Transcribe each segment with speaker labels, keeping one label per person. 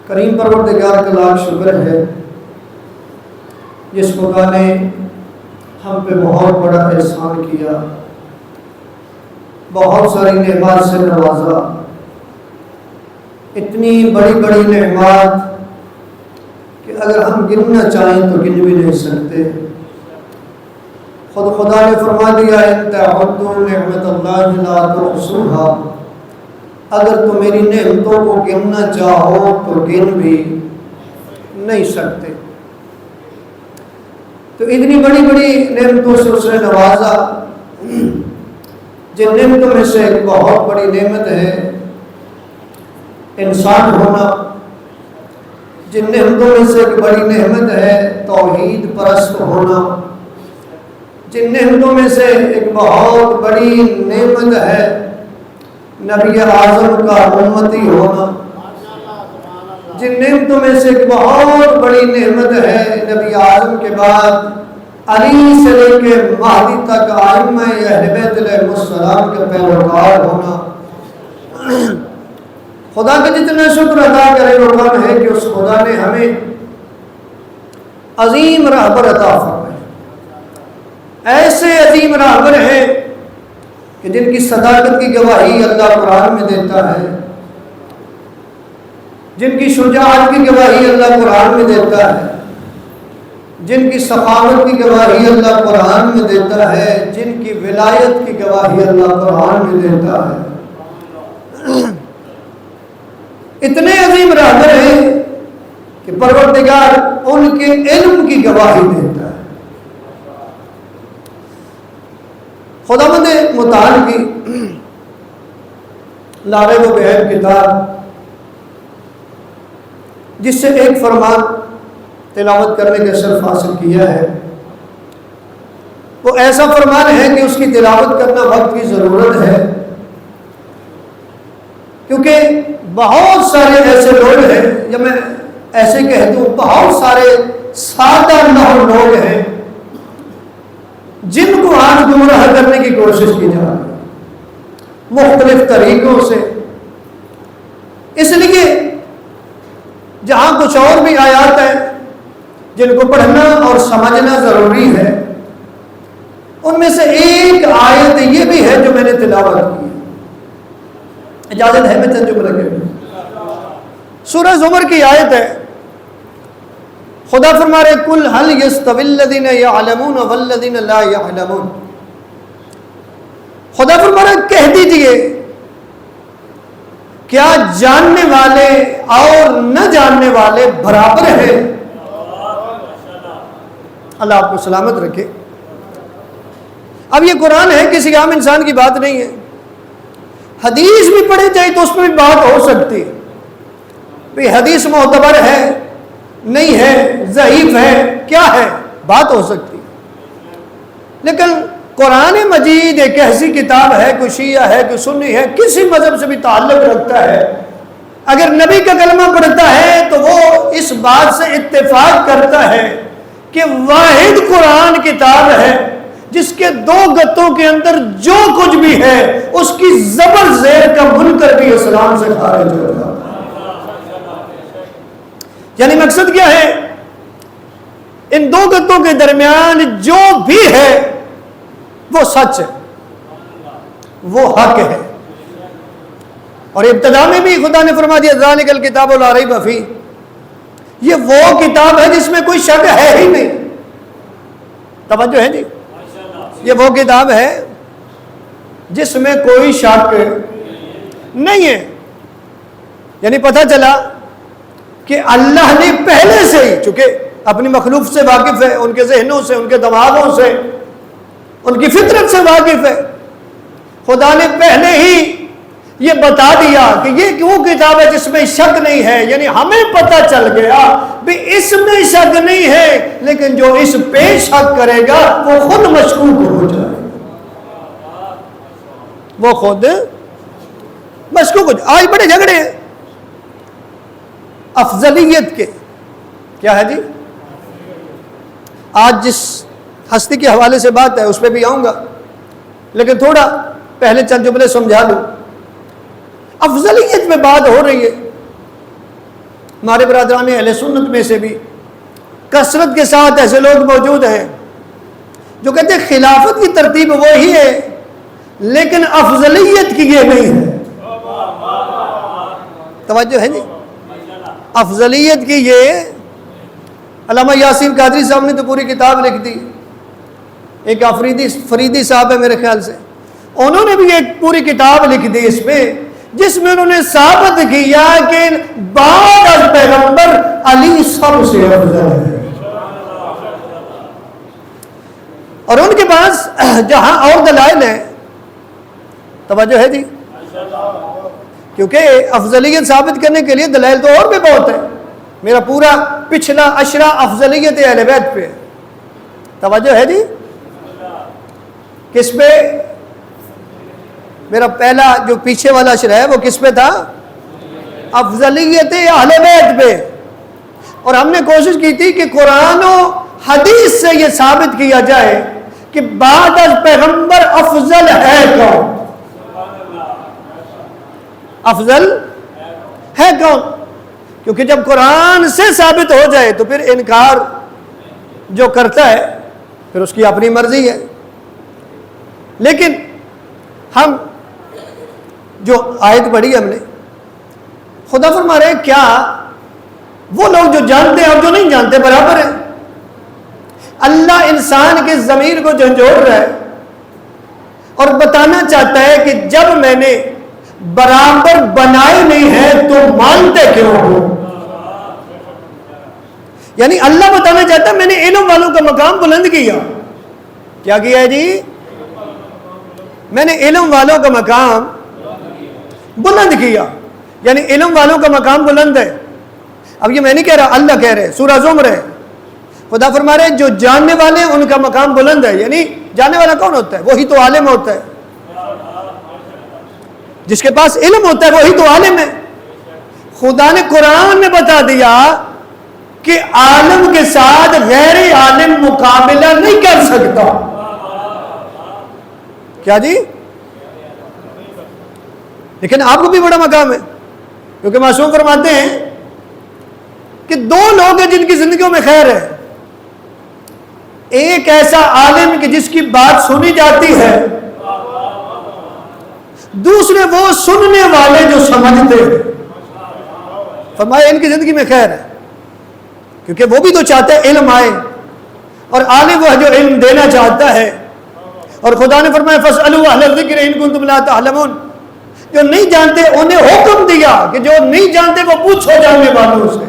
Speaker 1: کریم پروردگار کا لاکھ شکر ہے جس خدا نے ہم پہ بہت بڑا احسان کیا، بہت ساری نعمات سے نوازا، اتنی بڑی بڑی نعمات کہ اگر ہم گننا چاہیں تو گن بھی نہیں سکتے۔ خود خدا نے فرما دیا ان تعدوا نعمت اللہ لا تحصوها، اگر تم میری نعمتوں کو گننا چاہو تو گن بھی نہیں سکتے۔ تو اتنی بڑی بڑی نعمتوں سے اس نے نوازا، جن نعمتوں میں سے ایک بہت بڑی نعمت ہے انسان ہونا، جن نعمتوں میں سے ایک بڑی نعمت ہے توحید پرست ہونا، جن نعمتوں میں سے ایک بہت بڑی نعمت ہے نبی اعظم کا امتی ہونا، جن نعمتوں میں سے ایک بہت بڑی نعمت ہے نبی اعظم کے بعد علی سے لے کے مہدی تک ائمہ اہل بیت علیہ السلام کے پیروکار ہونا۔ خدا کا جتنا شکر ادا کرے وہ کم ہے کہ اس خدا نے ہمیں عظیم رہبر عطا فرمائے، ایسے عظیم رہبر ہیں کہ جن کی صداقت کی گواہی اللہ قرآن میں دیتا ہے، جن کی شجاعت کی گواہی اللہ قرآن میں دیتا ہے، جن کی سخاوت کی گواہی اللہ قرآن میں دیتا ہے، جن کی ولایت کی گواہی اللہ قرآن میں دیتا ہے۔ اتنے عظیم رہبر ہیں کہ پروردگار ان کے علم کی گواہی دیتا ہے۔ خداوند متعال کی لا ریب بہر کتاب، جس سے ایک فرمان تلاوت کرنے کا شرف حاصل کیا ہے، وہ ایسا فرمان ہے کہ اس کی تلاوت کرنا وقت کی ضرورت ہے، کیونکہ بہت سارے ایسے لوگ ہیں، جب میں ایسے کہہ دوں بہت سارے سادہ نحو لوگ ہیں جن کو آج گمراہ کرنے کی کوشش کی جا رہی ہے مختلف طریقوں سے۔ اس لیے جہاں کچھ اور بھی آیات ہیں جن کو پڑھنا اور سمجھنا ضروری ہے، ان میں سے ایک آیت یہ بھی ہے جو میں نے تلاوت کی ہے۔ اجازت ہے میں چند جملے کہوں؟ سورہ زمر کی آیت ہے، خدا فرما رہے کل هل يستوي الذين يعلمون والذين لا يعلمون۔ خدا فرما رہے کہہ دیجئے کیا جاننے والے اور نہ جاننے والے برابر ہیں؟ اللہ آپ کو سلامت رکھے۔ اب یہ قرآن ہے، کسی عام انسان کی بات نہیں ہے۔ حدیث بھی پڑھی جائے تو اس میں بھی بات ہو سکتی ہے، بھئی حدیث معتبر ہے نہیں ہے، ضعیف ہے، کیا ہے، بات ہو سکتی ہے۔ لیکن قرآن مجید ایک ایسی کتاب ہے، کوئی شیعہ ہے، کوئی سنی ہے، کسی مذہب سے بھی تعلق رکھتا ہے، اگر نبی کا کلمہ پڑھتا ہے تو وہ اس بات سے اتفاق کرتا ہے کہ واحد قرآن کتاب ہے جس کے دو گتوں کے اندر جو کچھ بھی ہے اس کی زبر زیر کا منکر بھی اسلام سے خارج ہو جاتا ہے۔ یعنی مقصد کیا ہے؟ ان دو گتوں کے درمیان جو بھی ہے وہ سچ ہے، وہ حق ہے۔ اور ابتدا میں بھی خدا نے فرما دیا ذالک الکتاب لا ریب فیہ، یہ وہ کتاب ہے جس میں کوئی شک ہے ہی نہیں۔ توجہ ہے جی، یہ وہ کتاب ہے جس میں کوئی شک نہیں ہے۔ یعنی پتہ چلا کہ اللہ نے پہلے سے ہی، چونکہ اپنی مخلوق سے واقف ہے، ان کے ذہنوں سے، ان کے دماغوں سے، ان کی فطرت سے واقف ہے، خدا نے پہلے ہی یہ بتا دیا کہ یہ وہ کتاب ہے جس میں شک نہیں ہے۔ یعنی ہمیں پتہ چل گیا بھی اس میں شک نہیں ہے، لیکن جو اس پہ شک کرے گا وہ خود مشکوک ہو جائے گا، وہ خود مشکوک ہو جائے۔ آج بڑے جھگڑے ہیں افضلیت کے، کیا ہے جی؟ آج جس ہستی کے حوالے سے بات ہے اس پہ بھی آؤں گا، لیکن تھوڑا پہلے چند جملے سمجھا دوں۔ افضلیت میں بات ہو رہی ہے، ہمارے برادران اہل سنت میں سے بھی کثرت کے ساتھ ایسے لوگ موجود ہیں جو کہتے ہیں خلافت کی ترتیب وہی ہے لیکن افضلیت کی یہ نہیں ہے. توجہ ہے جی؟ افضلیت کی یہ علامہ یاسین قادری صاحب نے تو پوری کتاب لکھ دی. ایک فریدی صاحب ہے میرے خیال سے, انہوں نے بھی ایک پوری کتاب لکھ دی اس میں, جس میں انہوں نے ثابت کیا کہ بعد از پیغمبر علی سب سے افضل ہے. اور ان کے پاس جہاں اور دلائل ہیں, توجہ ہے جی, کیونکہ افضلیت ثابت کرنے کے لیے دلائل تو اور بھی بہت ہے. میرا پورا پچھلا اشرا افضلیت اہل بیت پہ. توجہ ہے جی؟ کس پہ؟ میرا پہلا جو پیچھے والا اشرا ہے وہ کس پہ تھا؟ افضلیت اہل بیت پہ. اور ہم نے کوشش کی تھی کہ قرآن و حدیث سے یہ ثابت کیا جائے کہ بعد از پیغمبر افضل ہے کون؟ افضل ہے کون؟ کیونکہ جب قرآن سے ثابت ہو جائے تو پھر انکار جو کرتا ہے پھر اس کی اپنی مرضی ہے. لیکن ہم جو آیت پڑھی ہم نے, خدا فرما رہے کیا وہ لوگ جو جانتے ہیں اور جو نہیں جانتے برابر ہیں؟ اللہ انسان کے ضمیر کو جھنجھوڑ رہا ہے اور بتانا چاہتا ہے کہ جب میں نے برابر بنائے نہیں ہے تو مانتے کیوں ہو؟ یعنی اللہ بتانا چاہتا ہے میں نے علم والوں کا مقام بلند کیا. کیا کیا ہے جی؟ میں نے علم والوں کا مقام بلند کیا, یعنی علم والوں کا مقام بلند ہے. اب یہ میں نہیں کہہ رہا, اللہ کہہ رہے, سورہ زمر ہے. خدا فرما رہے جو جاننے والے ہیں ان کا مقام بلند ہے. یعنی جاننے والا کون ہوتا ہے؟ وہی تو عالم ہوتا ہے. جس کے پاس علم ہوتا ہے وہی تو عالم ہے. خدا نے قرآن میں بتا دیا کہ عالم کے ساتھ غیر عالم مقابلہ نہیں کر سکتا. کیا جی؟ لیکن آپ کو بھی بڑا مقام ہے, کیونکہ معصوم فرماتے ہیں کہ دو لوگ ہیں جن کی زندگیوں میں خیر ہے. ایک ایسا عالم کہ جس کی بات سنی جاتی ہے, دوسرے وہ سننے والے جو سمجھتے ہیں. فرمایا ان کی زندگی میں خیر ہے, کیونکہ وہ بھی تو چاہتا ہے علم آئے, اور عالم وہ ہے جو علم دینا چاہتا ہے. اور خدا نے فرمایا فَاسْأَلُوا أَهْلَ الذِّكْرِ إِن كُنتُمْ لَا تَعْلَمُونَ. جو نہیں جانتے انہیں حکم دیا کہ جو نہیں جانتے وہ پوچھو جاننے والوں سے.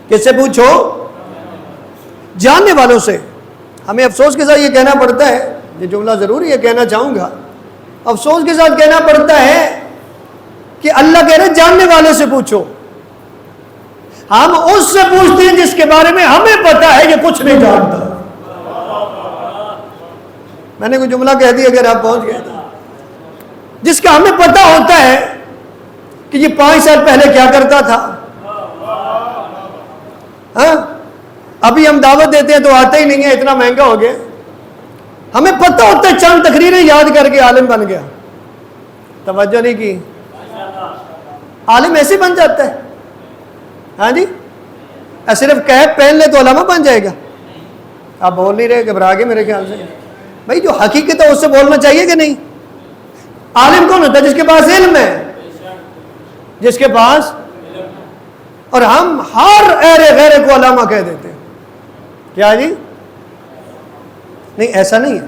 Speaker 1: کس سے پوچھو؟ جاننے والوں سے. ہمیں افسوس کے ساتھ یہ کہنا پڑتا ہے, یہ جملہ ضروری ہے کہنا چاہوں گا, افسوس کے ساتھ کہنا پڑتا ہے کہ اللہ کہہ رہے جاننے والے سے پوچھو. ہم اس سے پوچھتے ہیں جس کے بارے میں ہمیں پتا ہے کہ کچھ نہیں جانتا. میں نے کوئی جملہ کہہ دیا اگر آپ پہنچ گئے تو, جس کا ہمیں پتا ہوتا ہے کہ یہ 5 سال پہلے کیا کرتا تھا. ہاں ابھی ہم دعوت دیتے ہیں تو آتے ہی نہیں ہے, اتنا مہنگا ہو گیا. ہمیں پتہ ہوتا ہے, چند تقریریں یاد کر کے عالم بن گیا. توجہ نہیں کی. عالم ایسے بن جاتا ہے. ہاں جی, صرف کیپ پہن لے تو علامہ بن جائے گا. آپ بول نہیں رہے, گھبرا گئے میرے خیال سے. بھائی جو حقیقت ہے اس سے بولنا چاہیے کہ نہیں. عالم کون ہوتا ہے؟ جس کے پاس علم ہے, جس کے پاس. اور ہم ہر ایرے غیرے کو علامہ کہہ دیتے ہیں. کیا جی؟ نہیں, ایسا نہیں ہے.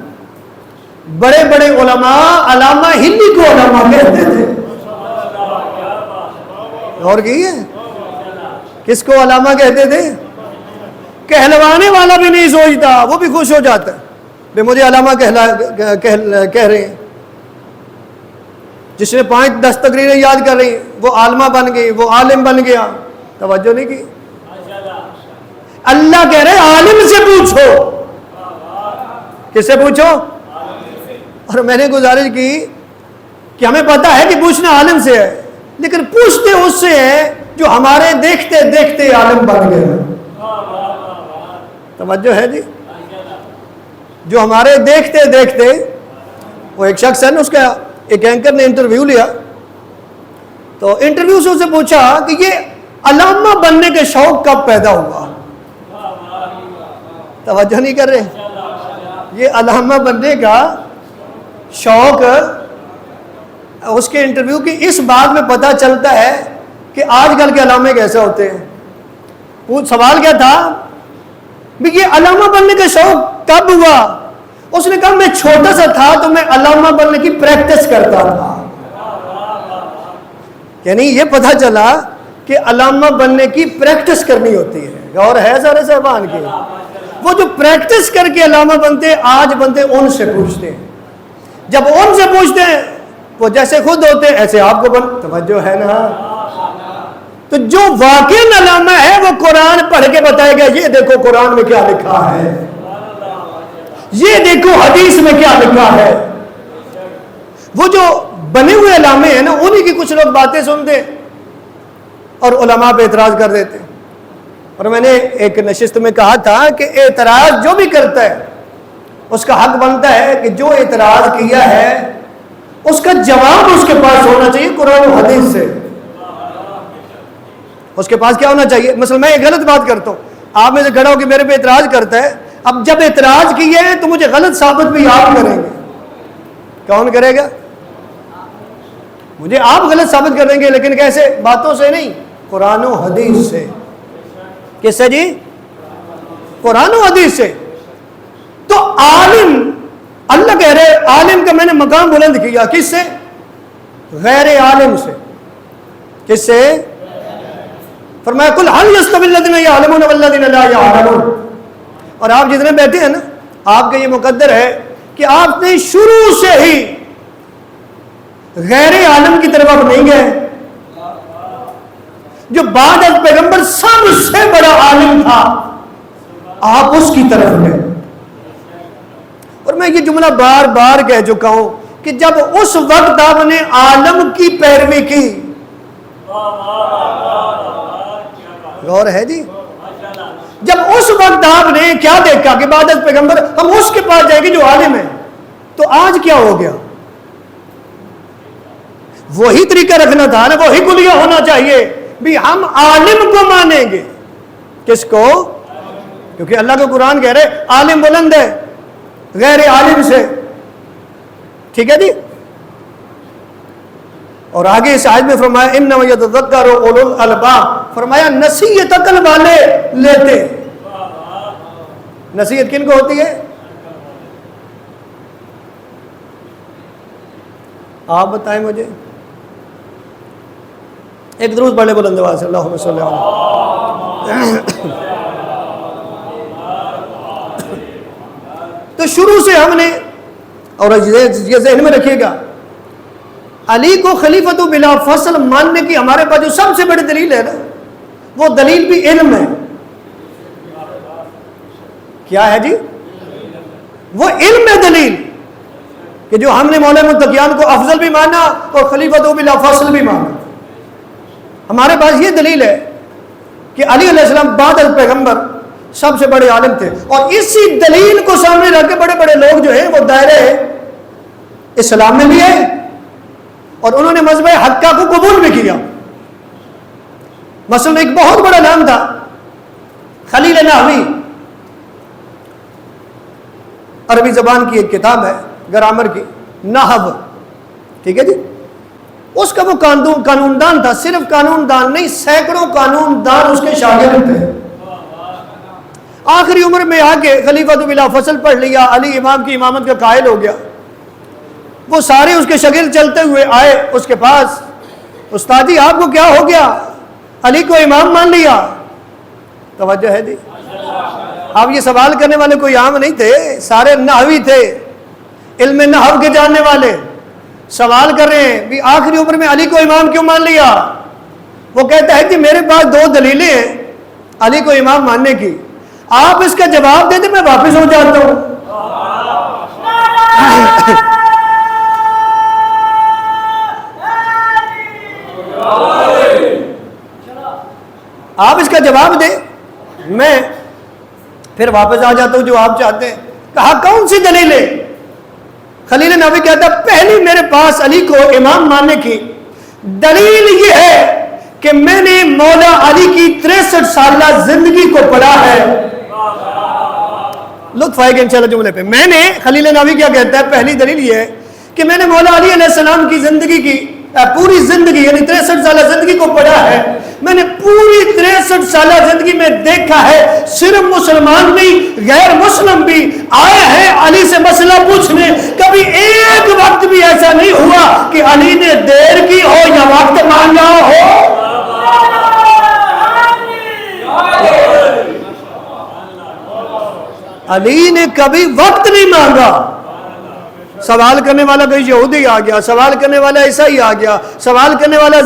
Speaker 1: بڑے بڑے علماء علامہ ہندی کو علامہ کہتے تھے. اور کی ہے کس کو علامہ کہتے تھے؟ کہلوانے والا بھی نہیں سوچتا, وہ بھی خوش ہو جاتا ہے بے مجھے علامہ کہہ رہے ہیں. جس نے 5-10 تقریریں یاد کر رہی ہیں وہ عالمہ بن گئی, وہ عالم بن گیا. توجہ نہیں کی. اللہ کہہ رہے عالم سے پوچھو. کس سے پوچھو؟ اور میں نے گزارش کی کہ ہمیں پتا ہے کہ پوچھنا عالم سے ہے, لیکن پوچھتے اس سے ہے جو ہمارے دیکھتے دیکھتے عالم بن گئے. توجہ ہے جی؟ جو ہمارے دیکھتے دیکھتے, وہ ایک شخص ہے نا, اس کا ایک اینکر نے انٹرویو لیا, تو انٹرویو سے اسے پوچھا کہ یہ علامہ بننے کے شوق کب پیدا ہوا؟ توجہ نہیں کر رہے؟ یہ علامہ بننے کا شوق اس کے انٹرویو کی اس بات میں پتہ چلتا ہے کہ آج کل کے علامے کیسے ہوتے ہیں. وہ سوال کیا تھا بھی یہ علامہ بننے کا شوق کب ہوا؟ اس نے کہا میں چھوٹا سا تھا تو میں علامہ بننے کی پریکٹس کرتا تھا. یعنی یہ پتہ چلا کہ علامہ بننے کی پریکٹس کرنی ہوتی ہے. اور ہے سارے صاحبان کے وہ جو پریکٹس کر کے علامہ بنتے آج بنتے ان سے پوچھتے ہیں. جب ان سے پوچھتے ہیں وہ جیسے خود ہوتے ہیں ایسے آپ کو بن. توجہ ہے نا؟ تو جو واقعی علامہ ہے وہ قرآن پڑھ کے بتائے گا یہ دیکھو قرآن میں کیا لکھا ہے, یہ دیکھو حدیث میں کیا لکھا ہے. وہ جو بنے ہوئے علامے ہیں نا انہی کی کچھ لوگ باتیں سنتے اور علماء پہ اعتراض کر دیتے. اور میں نے ایک نشست میں کہا تھا کہ اعتراض جو بھی کرتا ہے اس کا حق بنتا ہے کہ جو اعتراض کیا ہے اس کا جواب اس کے پاس ہونا چاہیے قرآن و حدیث سے. اس کے پاس کیا ہونا چاہیے؟ مثلا میں ایک غلط بات کرتا ہوں, آپ میں سے کھڑا ہو کہ میرے پہ اعتراض کرتا ہے. اب جب اعتراض کیے ہیں تو مجھے غلط ثابت بھی آپ کریں گے. کون کرے گا؟ مجھے آپ غلط ثابت کر دیں گے, لیکن کیسے؟ باتوں سے نہیں, قرآن و حدیث سے. کس سے جی؟ قرآن و حدیث سے. تو عالم, اللہ کہہ رہے عالم کا میں نے مقام بلند کیا. کس سے؟ غیر عالم سے. کس سے؟ فرمایا قل هل يستوي الذين يعلمون والذين لا يعلمون. اور آپ جتنے بیٹھے ہیں نا آپ کا یہ مقدر ہے کہ آپ نے شروع سے ہی غیر عالم کی طرف آپ نہیں گئے. جو بعد از پیغمبر سب سے بڑا عالم تھا آپ اس کی طرف گئے. اور میں یہ جملہ بار بار کہہ چکا ہوں کہ جب اس وقت آپ نے عالم کی پیروی کی, غور ہے جی, جب اس وقت آپ نے کیا دیکھا کہ بعد از پیغمبر ہم اس کے پاس جائیں گے جو عالم ہے, تو آج کیا ہو گیا؟ وہی طریقہ رکھنا تھا نا, وہی کلیہ ہونا چاہیے بھی ہم عالم کو مانیں گے. کس کو؟ کیونکہ اللہ کا قرآن کہہ رہے عالم بلند ہے غیر عالم سے. ٹھیک ہے جی. اور آگے اس آیت میں فرمایا انما یتذکر اولو الالباب, فرمایا نصیحت عقل والے لیتے. نصیحت کن کو ہوتی ہے؟ آپ بتائیں مجھے. ایک درود پڑھ لے بلند آواز سے, اللہم صلی علیہ. تو شروع سے ہم نے, اور یہ ذہن میں رکھیے گا, علی کو خلیفۃ بلا فصل ماننے کی ہمارے پاس جو سب سے بڑی دلیل ہے نا وہ دلیل بھی علم ہے. کیا ہے جی؟ وہ علم ہے دلیل کہ جو ہم نے مولا متقیان کو افضل بھی مانا اور خلیفۃ بلا فصل بھی مانا. ہمارے پاس یہ دلیل ہے کہ علی علیہ السلام بعد از پیغمبر سب سے بڑے عالم تھے. اور اسی دلیل کو سامنے رکھ کے بڑے بڑے لوگ جو ہیں وہ دائرے اسلام میں بھی ہیں اور انہوں نے مذہب حقہ کو قبول بھی کیا. مثلا ایک بہت بڑا نام تھا خلیل نحوی, عربی زبان کی ایک کتاب ہے گرامر کی, نحو. ٹھیک ہے جی. اس کا وہ قانون دان تھا, صرف قانون دان نہیں, سینکڑوں قانون دان اس کے شاگرد تھے. آخری عمر میں آ کے خلیفۃ بلا فصل پڑھ لیا, علی امام کی امامت کا قائل ہو گیا. وہ سارے اس کے شاگرد چلتے ہوئے آئے اس کے پاس, استاد جی آپ کو کیا ہو گیا, علی کو امام مان لیا. توجہ ہے جی. اب یہ سوال کرنے والے کوئی عام نہیں تھے, سارے نحوی تھے, علم نحو کے جاننے والے. سوال کر رہے ہیں بھی آخری عمر میں علی کو امام کیوں مان لیا؟ وہ کہتا ہے کہ میرے پاس دو دلیلیں ہیں علی کو امام ماننے کی, آپ اس کا جواب دے دیں میں واپس ہو جاتا ہوں. آپ اس کا جواب دیں میں پھر واپس آ جاتا ہوں جو آپ چاہتے ہیں. کہا کون سی دلیل ہے؟ خلیل نحوی کہتا پہلی میرے پاس علی کو امام ماننے کی دلیل یہ ہے کہ میں نے مولا علی سالہ زندگی کو پڑھا ہے. لطف آئے گا انشاءاللہ جملے پہ. میں نے خلیل نبوی کیا کہتا ہے, پہلی دلیل یہ ہے کہ میں نے مولا علی علیہ السلام کی زندگی کی پوری زندگی یعنی 63 سالہ زندگی کو پڑھا ہے. میں نے پوری 63 سالہ زندگی میں دیکھا ہے صرف مسلمان نہیں غیر مسلم بھی آئے ہیں علی سے مسئلہ پوچھنے. کبھی ایک وقت بھی ایسا نہیں ہوا کہ علی نے دیر کی ہو یا وقت مانگا ہو. علی نے کبھی وقت نہیں مانگا. سوال کرنے والا کوئی یہودی آ گیا, سوال کرنے والا عیسائی آ گیا, سوال کرنے والا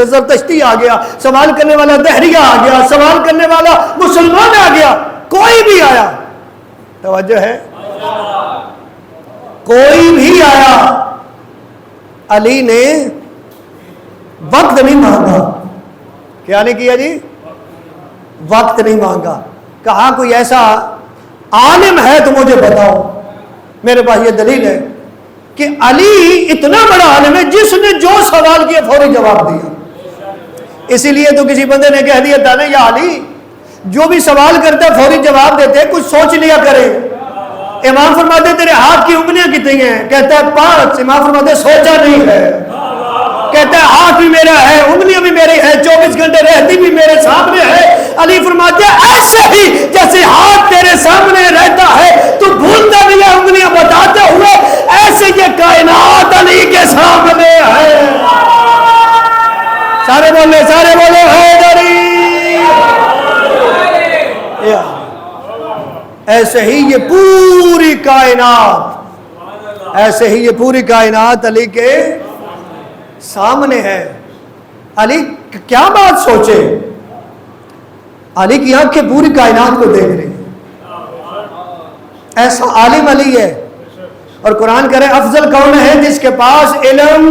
Speaker 1: زرتشتی آ گیا, سوال کرنے والا دہریہ آ گیا, سوال کرنے والا مسلمان آ گیا, کوئی بھی آیا, توجہ ہے, کوئی بھی آیا, علی نے وقت نہیں مانگا. کیا نہیں کیا جی؟ وقت نہیں مانگا. کہا کوئی ایسا عالم ہے تو مجھے بتاؤ. میرے پاس یہ دلیل ہے کہ علی اتنا بڑا عالم ہے جس نے جو سوال کیا فوری جواب دیا. اسی لیے تو کسی بندے نے کہہ دیا تھا نا, یا علی جو بھی سوال کرتا ہے فوری جواب دیتے, کچھ سوچ لیا کرے. امام فرماتے تیرے ہاتھ کی انگلیاں کتنی ہیں؟ کہتا ہے 5. امام فرماتے سوچا نہیں ہے. کہتا ہے ہاتھ بھی میرا ہے, انگلیاں بھی میری ہے, 24 گھنٹے رہتی بھی میرے سامنے ہے. علی فرماتے ہیں ایسے ہی جیسے ہاتھ تیرے سامنے رہتا ہے تو بھولتا بھی ہے انگلیاں بتاتے ہوئے, ایسے یہ کائنات علی کے سامنے ہے. سارے بولے حیدری. ایسے ہی یہ پوری کائنات, ایسے ہی یہ پوری کائنات علی کے سامنے ہے. علی کیا بات سوچے, علی کی آنکھیں پوری کائنات کو دیکھ رہی ہیں. ایسا عالم علی ہے. اور قرآن کہہ رہے افضل کون ہے؟ جس کے پاس علم.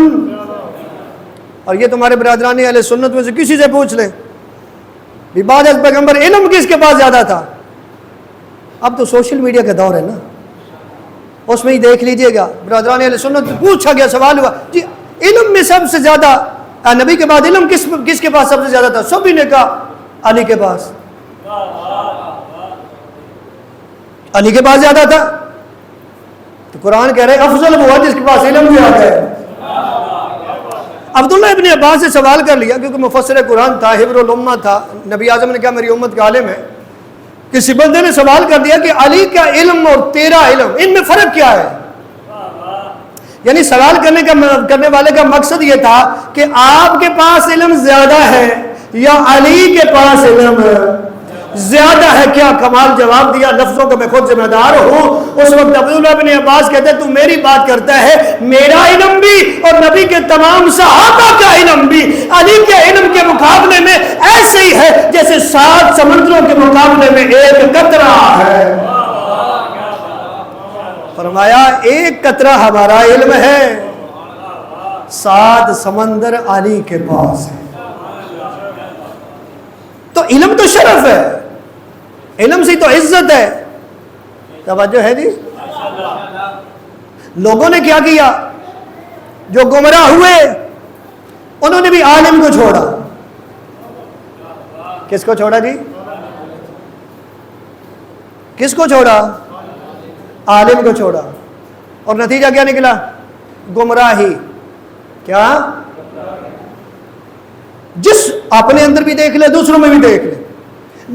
Speaker 1: اور یہ تمہارے برادران اہل سنت میں سے کسی سے پوچھ لیں بھی بعد از پیغمبر علم کس کے پاس زیادہ تھا. اب تو سوشل میڈیا کا دور ہے نا, اس میں ہی دیکھ لیجئے گا. برادران اہل سنت پوچھا گیا, سوال ہوا جی علم میں سب سے زیادہ نبی کے بعد علم کس کے پاس سب سے زیادہ تھا؟ سبھی نے کہا علی کے پاس. علی کے پاس زیادہ تھا. تو قرآن کہہ رہے افضل وہ جس کے پاس علم زیادہ ہے. عبداللہ ابن عباس سے سوال کر لیا, کیونکہ مفسر قرآن تھا, حبر الامہ تھا. نبی اعظم نے کہا میری امت کا عالم ہے. کسی بندے نے سوال کر دیا کہ علی کا علم اور تیرا علم ان میں فرق کیا ہے؟ یعنی سوال کرنے والے کا مقصد یہ تھا کہ آپ کے پاس علم زیادہ ہے یا علی کے پاس علم زیادہ ہے. کیا کمال جواب دیا. لفظوں کا میں خود ذمہ دار ہوں. اس وقت عبداللہ بن عباس کہتے ہیں تو میری بات کرتا ہے, میرا علم بھی اور نبی کے تمام صحابہ کا علم بھی علی کے علم کے مقابلے میں ایسے ہی ہے جیسے 7 سمندروں کے مقابلے میں ایک قطرہ ہے. فرمایا ایک قطرہ ہمارا علم ہے, 7 سمندر علی کے پاس ہے. تو علم تو شرف ہے, علم سے تو عزت ہے. توجہ ہے جی. لوگوں نے کیا کیا, جو گمراہ ہوئے انہوں نے بھی عالم کو چھوڑا. کس کو چھوڑا جی؟ کس کو چھوڑا؟ عالم کو چھوڑا. اور نتیجہ کیا نکلا؟ گمراہی. کیا؟ جس اپنے اندر بھی دیکھ لے, دوسروں میں بھی دیکھ لے,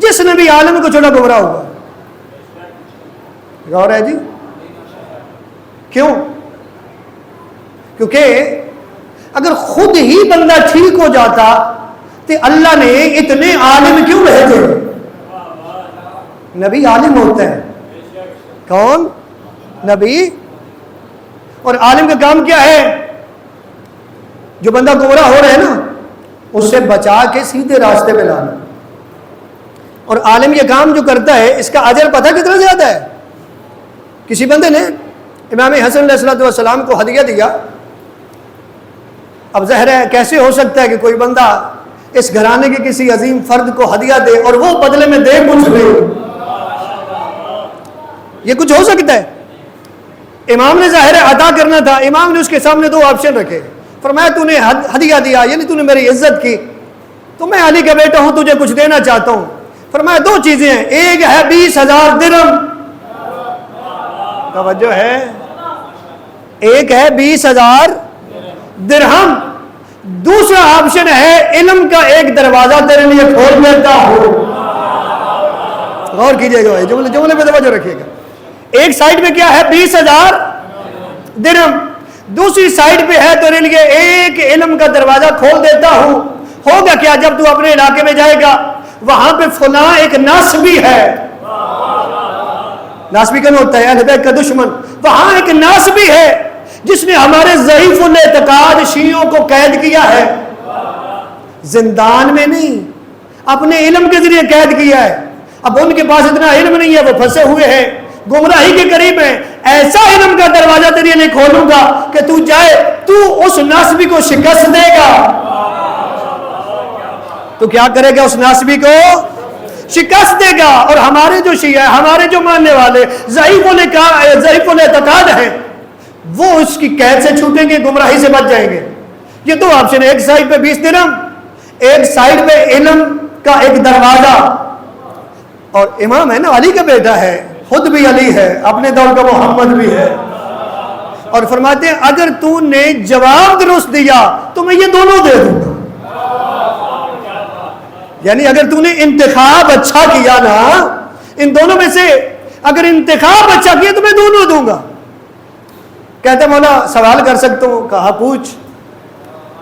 Speaker 1: جس نے بھی عالم کو چھوڑا گمراہ ہوگا. غور ہے جی. کیوں؟ کیونکہ اگر خود ہی بندہ ٹھیک ہو جاتا تو اللہ نے اتنے عالم کیوں بھیجے؟ نبی عالم ہوتا ہے. کون؟ نبی. اور عالم کا کام کیا ہے؟ جو بندہ گمراہ ہو رہا ہے نا اس سے بچا کے سیدھے راستے پہ لانا. اور عالم یہ کام جو کرتا ہے اس کا اجر پتہ کتنا زیادہ ہے. کسی بندے نے امام حسن علیہ السلام کو ہدیہ دیا. اب ظاہر ہے کیسے ہو سکتا ہے کہ کوئی بندہ اس گھرانے کے کسی عظیم فرد کو ہدیہ دے اور وہ بدلے میں دے کچھ دے؟ یہ کچھ ہو سکتا ہے؟ امام نے ظاہر ہے عطا کرنا تھا. امام نے اس کے سامنے 2 آپشن رکھے. فرمایا تو نے ہدیہ دیا یعنی تو نے میری عزت کی, تو میں علی کا بیٹا ہوں، تجھے کچھ دینا چاہتا ہوں۔ فرمایا دو چیزیں ہیں، ایک ہے 20,000 درہم، توجہ ہے، ایک ہے 20,000 درہم، دوسرا آپشن ہے علم کا ایک دروازہ تیرے لیے کھول دیتا ہوں۔ غور کیجئے گا، جملے پہ توجہ رکھیے گا۔ ایک سائیڈ پہ کیا ہے 20,000 درہم، دوسری سائیڈ پہ ہے تیرے لیے ایک علم کا دروازہ کھول دیتا ہوں۔ ہوگا کیا جب تو اپنے علاقے میں جائے گا، وہاں پہ فلاں ایک ناسبی ہے، ناسبی کا ہوتا ہے اہل بیت کا دشمن، وہاں ایک ناسبی ہے جس نے ہمارے ضعیف الاعتقاد شیعوں کو قید کیا ہے، زندان میں نہیں، اپنے علم کے ذریعے قید کیا ہے۔ اب ان کے پاس اتنا علم نہیں ہے، وہ پھنسے ہوئے ہیں، گمراہی کے قریب ہیں، ایسا علم کا دروازہ تیرے لیے کھولوں گا کہ تو جائے، تو اس ناسبی کو شکست دے گا۔ تو کیا کرے گا؟ اس ناسبی کو شکست دے گا، اور ہمارے جو شیعہ ہیں، ہمارے جو ماننے والے ضعیف الاعتقاد ہیں، وہ اس کی قید سے چھوٹیں گے، گمراہی سے بچ جائیں گے۔ یہ دو آپشن ہے، ایک سائیڈ پہ 20 درہم، ایک سائیڈ پہ علم کا ایک دروازہ۔ اور امام ہے نا، علی کا بیٹا ہے، خود بھی علی ہے، اپنے دور کا محمد بھی ہے، اور فرماتے ہیں اگر تو نے جواب درست دیا تو میں یہ دونوں دے دوں گا۔ یعنی اگر تو نے انتخاب اچھا کیا نا، ان دونوں میں سے اگر انتخاب اچھا کیا تو میں دونوں دوں گا۔ کہتا مولا سوال کر سکتا ہوں؟ کہا پوچھ۔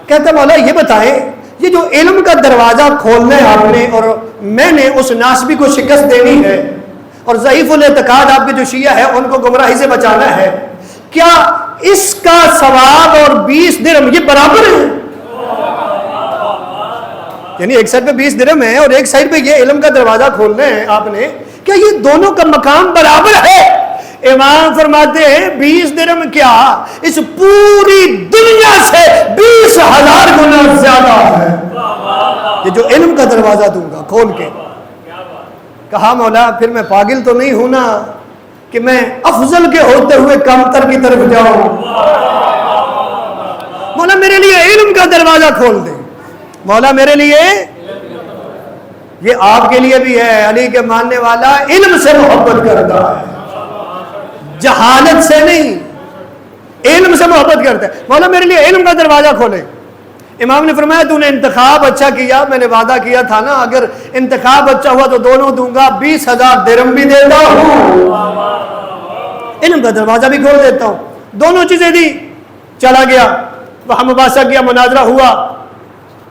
Speaker 1: کہتا مولا یہ بتائیں، یہ جو علم کا دروازہ کھولنا ہے آپ نے، اور میں نے اس ناسبی کو شکست دینی ہے، اور ضعیف الاعتقاد آپ کے جو شیعہ ہے ان کو گمراہی سے بچانا ہے، کیا اس کا ثواب اور 20 درہم یہ برابر ہے؟ یعنی ایک سائڈ پہ 20 درہم ہے اور ایک سائڈ پہ یہ علم کا دروازہ کھولنا ہے آپ نے، کیا یہ دونوں کا مقام برابر ہے؟ امام فرماتے ہیں 20 درہم کیا، اس پوری دنیا سے 20,000 گنا زیادہ ہے یہ جو علم کا دروازہ دوں گا کھول کے۔ کہا مولا پھر میں پاگل تو نہیں ہوں نا کہ میں افضل کے ہوتے ہوئے کمتر کی طرف جاؤں؟ مولا میرے لیے علم کا دروازہ کھول دے، مولا میرے لیے۔ یہ آپ کے لیے بھی ہے، علی کے ماننے والا علم سے محبت کرتا ہے، جہالت سے نہیں، علم سے محبت کرتا ہے۔ مولا میرے لیے علم کا دروازہ کھولے۔ امام نے فرمایا تو نے انتخاب اچھا کیا، میں نے وعدہ کیا تھا نا اگر انتخاب اچھا ہوا تو دونوں دوں گا، 20,000 درہم بھی دیتا ہوں، علم کا دروازہ بھی کھول دیتا ہوں۔ دونوں چیزیں دی، چلا گیا، وہاں مباحثہ کیا، مناظرہ ہوا۔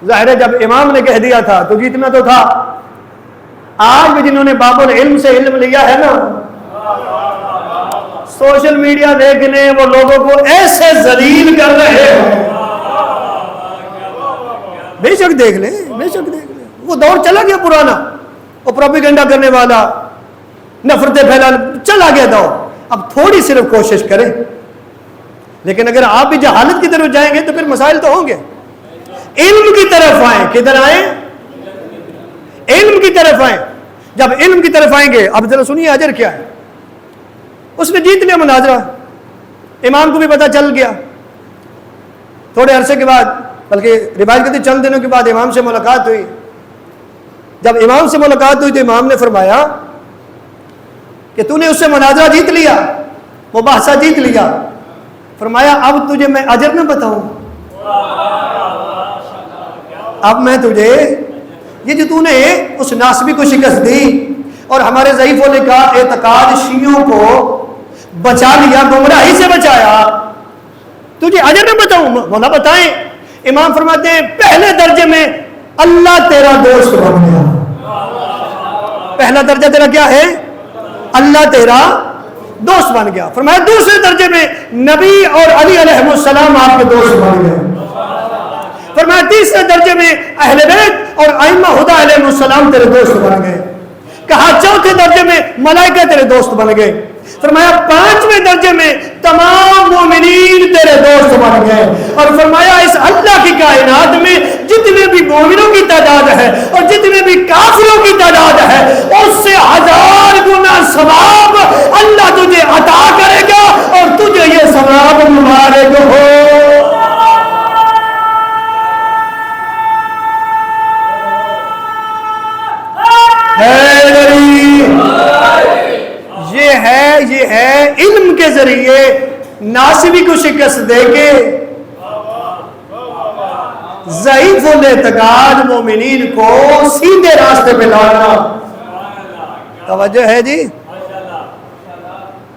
Speaker 1: ظاہر ہے جب امام نے کہہ دیا تھا تو جیتنا تو تھا۔ آج بھی جنہوں نے باب العلم سے علم لیا ہے نا، سوشل میڈیا دیکھنے وہ لوگوں کو ایسے ذلیل کر رہے ہیں، بے شک دیکھ لیں، بے شک دیکھ لیں، وہ دور چلا گیا پرانا، وہ پروپیگنڈا کرنے والا، نفرتیں پھیلانا، چلا گیا دور۔ اب تھوڑی صرف کوشش کریں، لیکن اگر آپ بھی جہالت کی طرف جائیں گے تو پھر مسائل تو ہوں گے۔ علم کی طرف آئیں، کدھر آئیں؟ علم کی طرف آئیں۔ جب علم کی طرف آئیں گے، اب ذرا سنیے اجر کیا ہے۔ اس نے جیت لیا مناظرہ، امام کو بھی پتہ چل گیا۔ تھوڑے عرصے کے بعد، بلکہ روایت کہتی چند دنوں کے بعد امام سے ملاقات ہوئی۔ جب امام سے ملاقات ہوئی تو امام نے فرمایا کہ تو نے اس سے مناظرہ جیت لیا، مباحثہ جیت لیا۔ فرمایا اب تجھے میں اجر نہ بتاؤں؟ اب میں تجھے یہ جو تو نے اس ناسبی کو شکست دی اور ہمارے ضعیف الاعتقاد شیعوں کو بچا لیا، گمراہی سے بچایا، تجھے اجر نہ بتاؤں؟ مولا بتائیں۔ امام فرماتے ہیں پہلے درجے میں اللہ تیرا دوست بن گیا۔ پہلا درجہ تیرا کیا ہے؟ اللہ تیرا دوست بن گیا۔ فرمایا دوسرے درجے میں نبی اور علی علیہ السلام آپ کے دوست بن گئے۔ فرمایا تیسرے درجے میں اہل بیت اور ائمہ ہدی علیہ السلام تیرے دوست بن گئے۔ کہا چوتھے درجے میں ملائکہ تیرے دوست بن گئے۔ فرمایا پانچویں درجے میں تمام مومنین تیرے دوست بن گئے۔ اور فرمایا اس اللہ کی کائنات میں جتنے بھی مومنوں کی تعداد ہے اور جتنے بھی کافروں کی تعداد ہے اس سے 1000 گنا ثواب اللہ تجھے عطا کرے گا اور تجھے یہ ثواب مبارک ہو۔ حیدری، یہ ہے علم کے ذریعے ناصبی کو شکست دے کے ضعیف الاعتقاد مومنین کو سیدھے راستے پہ لانا۔ توجہ ہے جی؟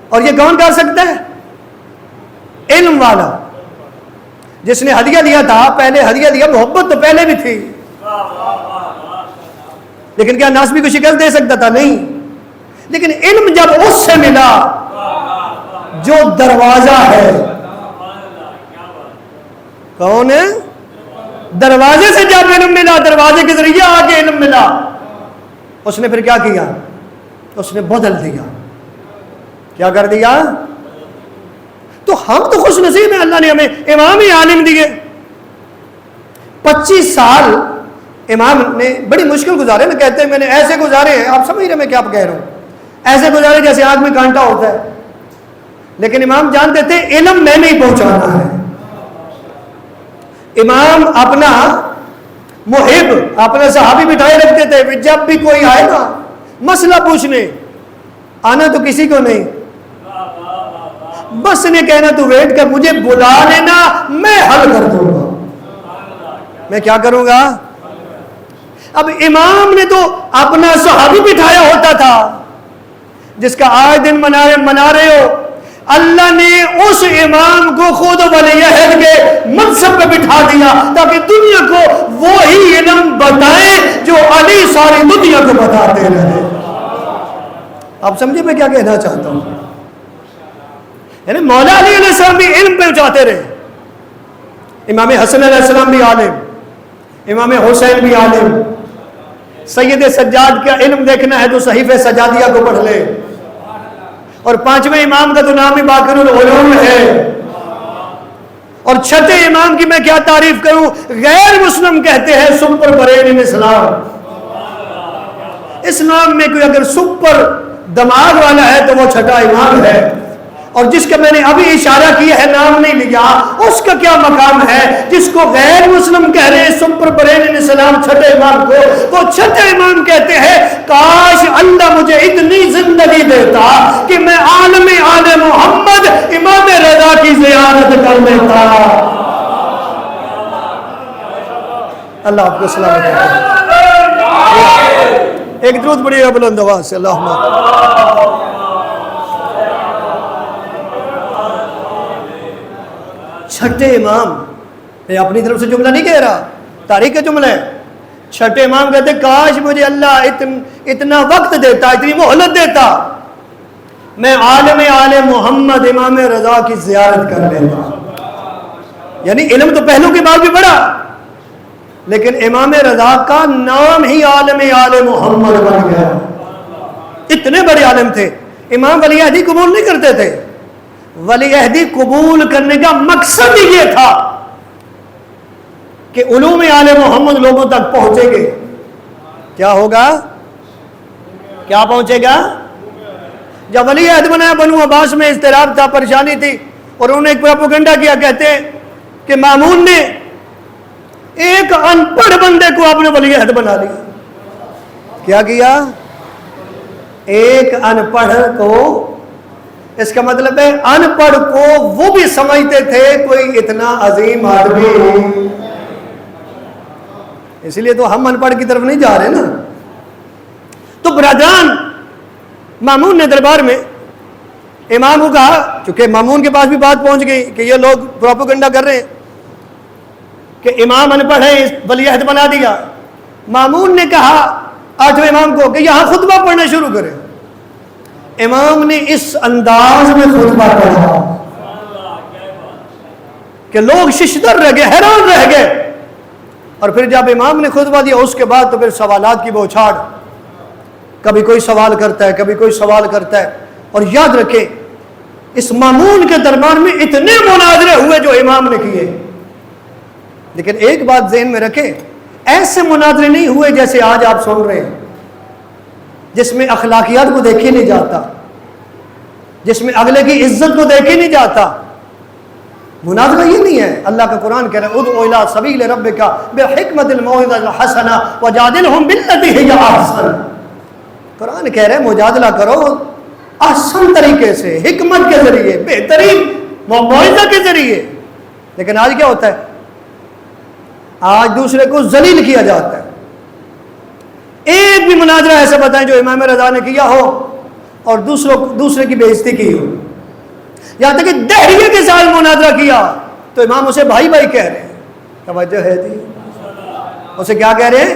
Speaker 1: اور یہ کون کر سکتا ہے؟ علم والا، جس نے ہدیہ دیا تھا، پہلے ہدیہ دیا، محبت تو پہلے بھی تھی، لیکن کیا ناصبی کو شکست دے سکتا تھا؟ نہیں۔ لیکن علم جب اس سے ملا جو دروازہ ہے، کون ہے؟ دروازے سے جب علم ملا، دروازے کے ذریعے آگے علم ملا، اس نے پھر کیا کیا؟ اس نے بدل دیا۔ کیا کر دیا؟ تو ہم تو خوش نصیب ہیں، اللہ نے ہمیں امام ہی عالم دیے۔ 25 سال امام نے بڑی مشکل گزارے نا، کہتے ہیں میں نے ایسے گزارے ہیں، آپ سمجھ رہے میں کیا کہہ رہا ہوں، ایسے گزارے جیسے آگ میں کانٹا ہوتا ہے، لیکن امام جانتے تھے علم میں نہیں پہنچانا ہے۔ امام اپنا محب، اپنے صحابی بٹھائے رکھتے تھے، جب بھی کوئی آئے نا مسئلہ پوچھنے، آنا تو کسی کو نہیں، بس نے کہنا تو ویٹ کر، مجھے بلا لینا، میں حل کر دوں گا۔ میں کیا کروں گا؟ اب امام نے تو اپنا صحابی بٹھایا ہوتا تھا جس کا آئے دن منا رہے ہو، اللہ نے اس امام کو خود ولی عہد کے منصب پہ بٹھا دیا تاکہ دنیا کو وہی علم بتائے جو علی ساری دنیا کو بتاتے رہے۔ آپ سمجھے میں کیا کہنا چاہتا ہوں؟ یعنی مولا علی علیہ السلام بھی علم پہنچاتے رہے، امام حسن علیہ السلام بھی عالم، امام حسین بھی عالم۔ سید سجاد کا علم دیکھنا ہے تو صحیفہ سجادیہ کو پڑھ لے، اور 5ویں امام کا تو نام ہی باقر العلوم ہے، اور 6 امام کی میں کیا تعریف کروں، غیر مسلم کہتے ہیں سپر برین ان اسلام۔ اسلام میں کوئی اگر سپر دماغ والا ہے تو وہ 6 امام ہے، اور جس کا میں نے ابھی اشارہ کیا ہے، نام نہیں لیا، اس کا کیا مقام ہے؟ جس کو غیر مسلم کہہ رہے ہیں سپر برین ان اسلام 6 امام کو، وہ 6 امام کہتے ہیں کاش اللہ مجھے اتنی زندگی دیتا کہ میں عالم آل محمد امام رضا کی زیارت کر لیتا۔ اللہ آپ کو سلامت رکھے۔ ایک درود پڑھیے گا بلند آواز سے، اللہم۔ چھٹے امام، میں اپنی طرف سے جملہ نہیں کہہ رہا، تاریخ کا جملہ ہے۔ 6 امام کہتے کاش مجھے اللہ اتنا وقت دیتا، اتنی مہلت دیتا، میں عالم آل محمد امام رضا کی زیارت کر لیتا۔ یعنی علم تو پہلو کے بعد بھی بڑا، لیکن امام رضا کا نام ہی عالم آل محمد بن گیا۔ اتنے بڑے عالم تھے۔ امام ولی عہدی قبول نہیں کرتے تھے، ولی عہدی قبول کرنے کا مقصد ہی یہ تھا کہ علوم آل محمد لوگوں تک پہنچے گے۔ کیا ہوگا؟ کیا پہنچے گا؟ جب ولی عہد بنایا بنو عباس میں اضطراب تھا، پریشانی تھی، اور انہوں نے ایک پروپیگنڈا کیا، کہتے ہیں کہ مامون نے ایک ان پڑھ بندے کو اپنے ولی عہد بنا لیا۔ کیا کیا؟ ایک ان پڑھ کو، اس کا مطلب ہے ان پڑھ کو وہ بھی سمجھتے تھے کوئی اتنا عظیم آدمی، اس لیے تو ہم ان پڑھ کی طرف نہیں جا رہے نا۔ تو برادران، مامون نے دربار میں امام کو کہا، چونکہ مامون کے پاس بھی بات پہنچ گئی کہ یہ لوگ پروپیگنڈا کر رہے ہیں کہ امام ان پڑھ ہے، ولی عہد بنا دیا۔ مامون نے کہا 8ویں امام کو کہ یہاں خطبہ پڑھنا شروع کریں۔ امام نے اس انداز میں خطبہ پڑھا کہ لوگ ششدر رہ گئے، حیران رہ گئے، اور پھر جب امام نے خطبہ دیا اس کے بعد تو پھر سوالات کی بوچھاڑ، کبھی کوئی سوال کرتا ہے، کبھی کوئی سوال کرتا ہے۔ اور یاد رکھیں اس مامون کے دربار میں اتنے مناظرے ہوئے جو امام نے کیے، لیکن ایک بات ذہن میں رکھیں، ایسے مناظرے نہیں ہوئے جیسے آج آپ سن رہے ہیں، جس میں اخلاقیات کو دیکھے نہیں جاتا، جس میں اگلے کی عزت کو دیکھے نہیں جاتا۔ مناظرہ یہ نہیں ہے، اللہ کا قرآن کہہ رہا ہے ادعو الی سبیل ربک بالحکمۃ الموعظۃ الحسنہ وجادلہم بالتی ہی احسن۔ قرآن کہہ رہے ہیں مجادلہ کرو آسان طریقے سے، حکمت کے ذریعے، بہترین معجزہ کے ذریعے. لیکن آج کیا ہوتا ہے؟ آج دوسرے کو ذلیل کیا جاتا ہے. ایک بھی مناظرہ ایسا بتائیں جو امام رضا نے کیا ہو اور دوسرے کی بے عزتی کی ہو. یہاں تک کہ دہریے کے ساتھ مناظرہ کیا تو امام اسے بھائی بھائی کہہ رہے ہیں. توجہ ہے جی؟ اسے کیا کہہ رہے ہیں؟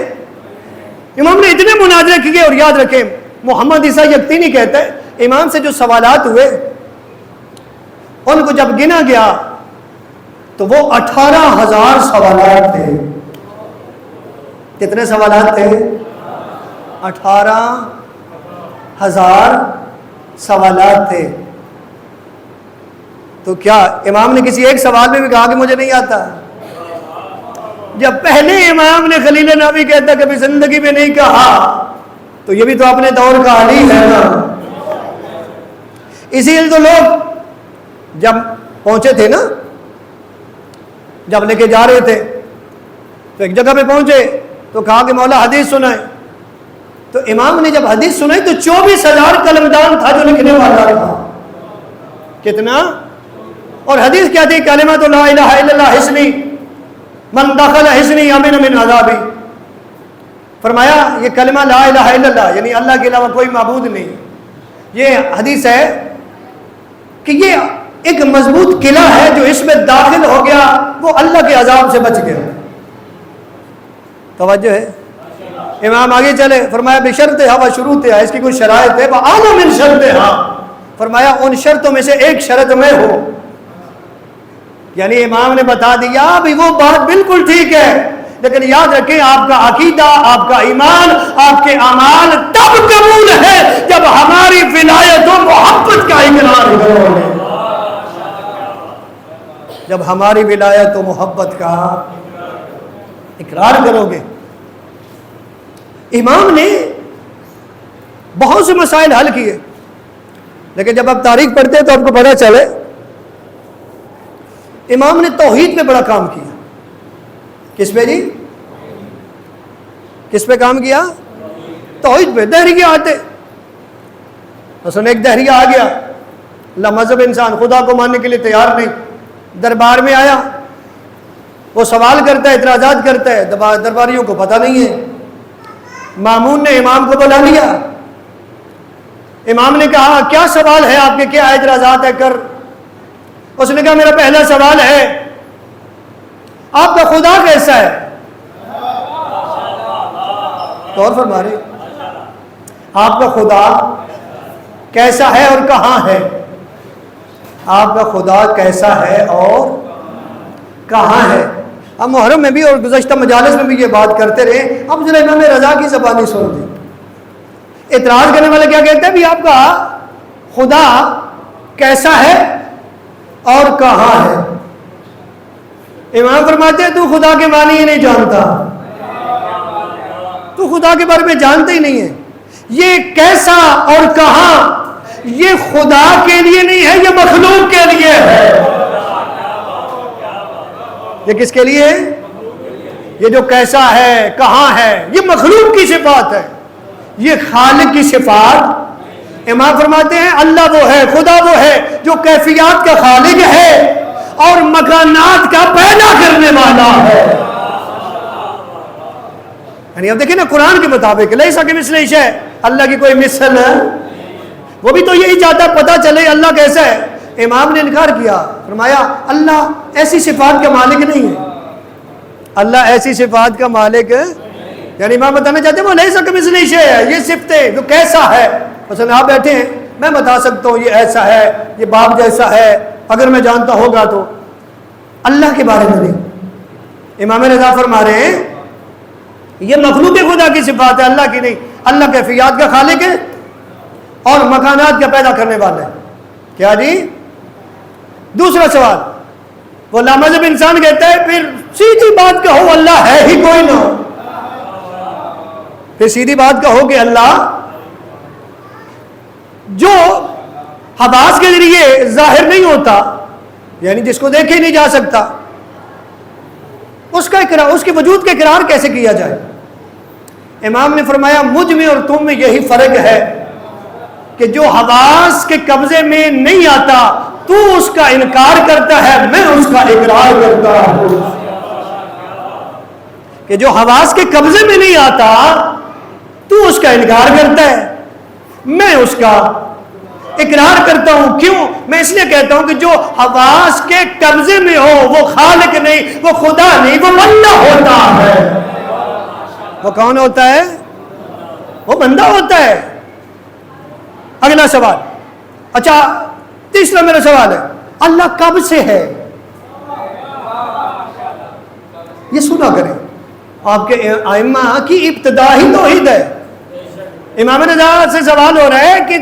Speaker 1: امام نے اتنے مناظرے کیے. اور یاد رکھیں محمد عیسیٰ یقینی کہتا ہے امام سے جو سوالات ہوئے ان کو جب گنا گیا تو وہ 18,000 سوالات تھے. کتنے سوالات تھے؟ 18,000 سوالات تھے. تو کیا امام نے کسی ایک سوال میں بھی کہا کہ مجھے نہیں آتا؟ جب پہلے امام نے خلیل نبی کہتا کبھی زندگی میں نہیں کہا تو یہ بھی تو اپنے دور کا علی ہے نا. اسی لیے تو لوگ جب پہنچے تھے نا، جب لے کے جا رہے تھے تو ایک جگہ پہ پہنچے تو کہا کہ مولا حدیث سنائیں. تو امام نے جب حدیث سنائی تو 24,000 قلمدان تھا جو لکھنے والا تھا. کتنا؟ اور حدیث کیا تھی؟ کلمۃ لا الہ الا اللہ حسنی من دخل حسنی امن من عذابی. فرمایا یہ کلمہ لا الہ الا اللہ یعنی اللہ کے علاوہ کوئی معبود نہیں، یہ حدیث ہے کہ یہ ایک مضبوط قلعہ ہے جو اس میں داخل ہو گیا وہ اللہ کے عذاب سے بچ گیا. توجہ ہے؟ امام آگے چلے فرمایا بشرطھا و شروطھا، اس کی کوئی شرائط ہے. وَأَعْلَمُ مِنْ شَرْطِھَا، فرمایا ان شرطوں میں سے ایک شرط میں ہو. یعنی امام نے بتا دیا بھی وہ بات بالکل ٹھیک ہے لیکن یاد رکھیں آپ کا عقیدہ، آپ کا ایمان، آپ کے اعمال تب قبول ہے جب ہماری ولایت و محبت کا اقرار کرو گے. جب ہماری ولایت و محبت کا اقرار کرو گے. امام نے بہت سے مسائل حل کیے لیکن جب آپ تاریخ پڑھتے ہیں تو آپ کو پتہ چلے امام نے توحید پہ بڑا کام کیا. کس پہ جی؟ کس پہ کام کیا؟ توحید پہ. دہریے آتے مثلا ایک دہریہ آ گیا لا مذہب انسان خدا کو ماننے کے لیے تیار نہیں، دربار میں آیا، وہ سوال کرتا ہے، اعتراضات کرتا ہے، درباریوں کو پتہ نہیں ہے. مامون نے امام کو بلا لیا. امام نے کہا کیا سوال ہے آپ کے، کیا اعتراضات ہے کر. اس نے کہا میرا پہلا سوال ہے آپ کا خدا کیسا ہے؟ غور فرما رہے آپ کا خدا کیسا ہے اور کہاں ہے؟ آپ کا خدا کیسا ہے اور کہاں ہے؟ اب محرم میں بھی اور گزشتہ مجالس میں بھی یہ بات کرتے رہے. اب ذرا امام رضا کی زبانی سن دیں. اعتراض کرنے والے کیا کہتے ہیں بھی آپ کا خدا کیسا ہے اور کہاں ہے؟ امام فرماتے ہیں تو خدا کے معنی ہی نہیں جانتا، تو خدا کے بارے میں جانتے ہی نہیں ہے. یہ کیسا اور کہاں یہ خدا کے لیے نہیں ہے، یہ مخلوق کے لیے ہے. یہ کس کے لیے ہے؟ یہ جو کیسا ہے کہاں ہے یہ مخلوق کی صفات ہے، یہ خالق کی صفات. امام فرماتے ہیں اللہ وہ ہے، خدا وہ ہے جو کیفیات کا خالق ہے اور مکانات کا پیدا کرنے والا ہے. یعنی اب دیکھیں نا قرآن کے مطابق لیسا کمثلہ شیء، اللہ کی کوئی مثل ہے؟ وہ بھی تو یہی چاہتا پتہ چلے اللہ کیسا ہے. امام نے انکار کیا، فرمایا اللہ ایسی صفات کا مالک نہیں ہے. اللہ ایسی صفات کا مالک ہے. یعنی امام بتانا چاہتے ہیں وہ لیسا کمثلہ شیء ہے، یہ صفتیں جو کیسا ہے. مثلا آپ بیٹھے ہیں میں بتا سکتا ہوں یہ ایسا ہے، یہ باپ جیسا ہے، اگر میں جانتا ہوگا تو. اللہ کے بارے میں نہیں. امام رضا فرما رہے ہیں یہ مخلوق خدا کی صفات ہے، اللہ کی نہیں. اللہ کیفیات کا خالق ہے اور مکانات کا پیدا کرنے والا ہے. کیا جی؟ دوسرا سوال وہ لامذہب انسان کہتا ہے پھر سیدھی بات کہو اللہ ہے ہی کوئی نہ. پھر سیدھی بات کہو کہ اللہ جو حواس کے ذریعے ظاہر نہیں ہوتا یعنی جس کو دیکھے نہیں جا سکتا اس کا اقرار، اس کے وجود کا اقرار کیسے کیا جائے؟ امام نے فرمایا مجھ میں اور تم میں یہی فرق ہے کہ جو حواس کے قبضے میں نہیں آتا تو اس کا انکار کرتا ہے، میں اس کا اقرار کرتا ہوں۔ کہ جو حواس کے قبضے میں نہیں آتا تو اس کا انکار کرتا ہے، میں اس کا اقرار کرتا ہوں۔ کیوں؟ میں اس لیے کہتا ہوں کہ جو حواس کے قبضے میں ہو وہ خالق نہیں، وہ خدا نہیں، وہ بندہ ہوتا ہے۔ وہ کون ہوتا ہے؟ وہ بندہ ہوتا ہے۔ اگلا سوال، اچھا تیسرا میرا سوال ہے، اللہ کب سے ہے؟ یہ سنا کریں، آپ کے ائمہ کی ابتدا ہی توحید ہے۔ امام رضا سے سوال ہو رہا ہے کہ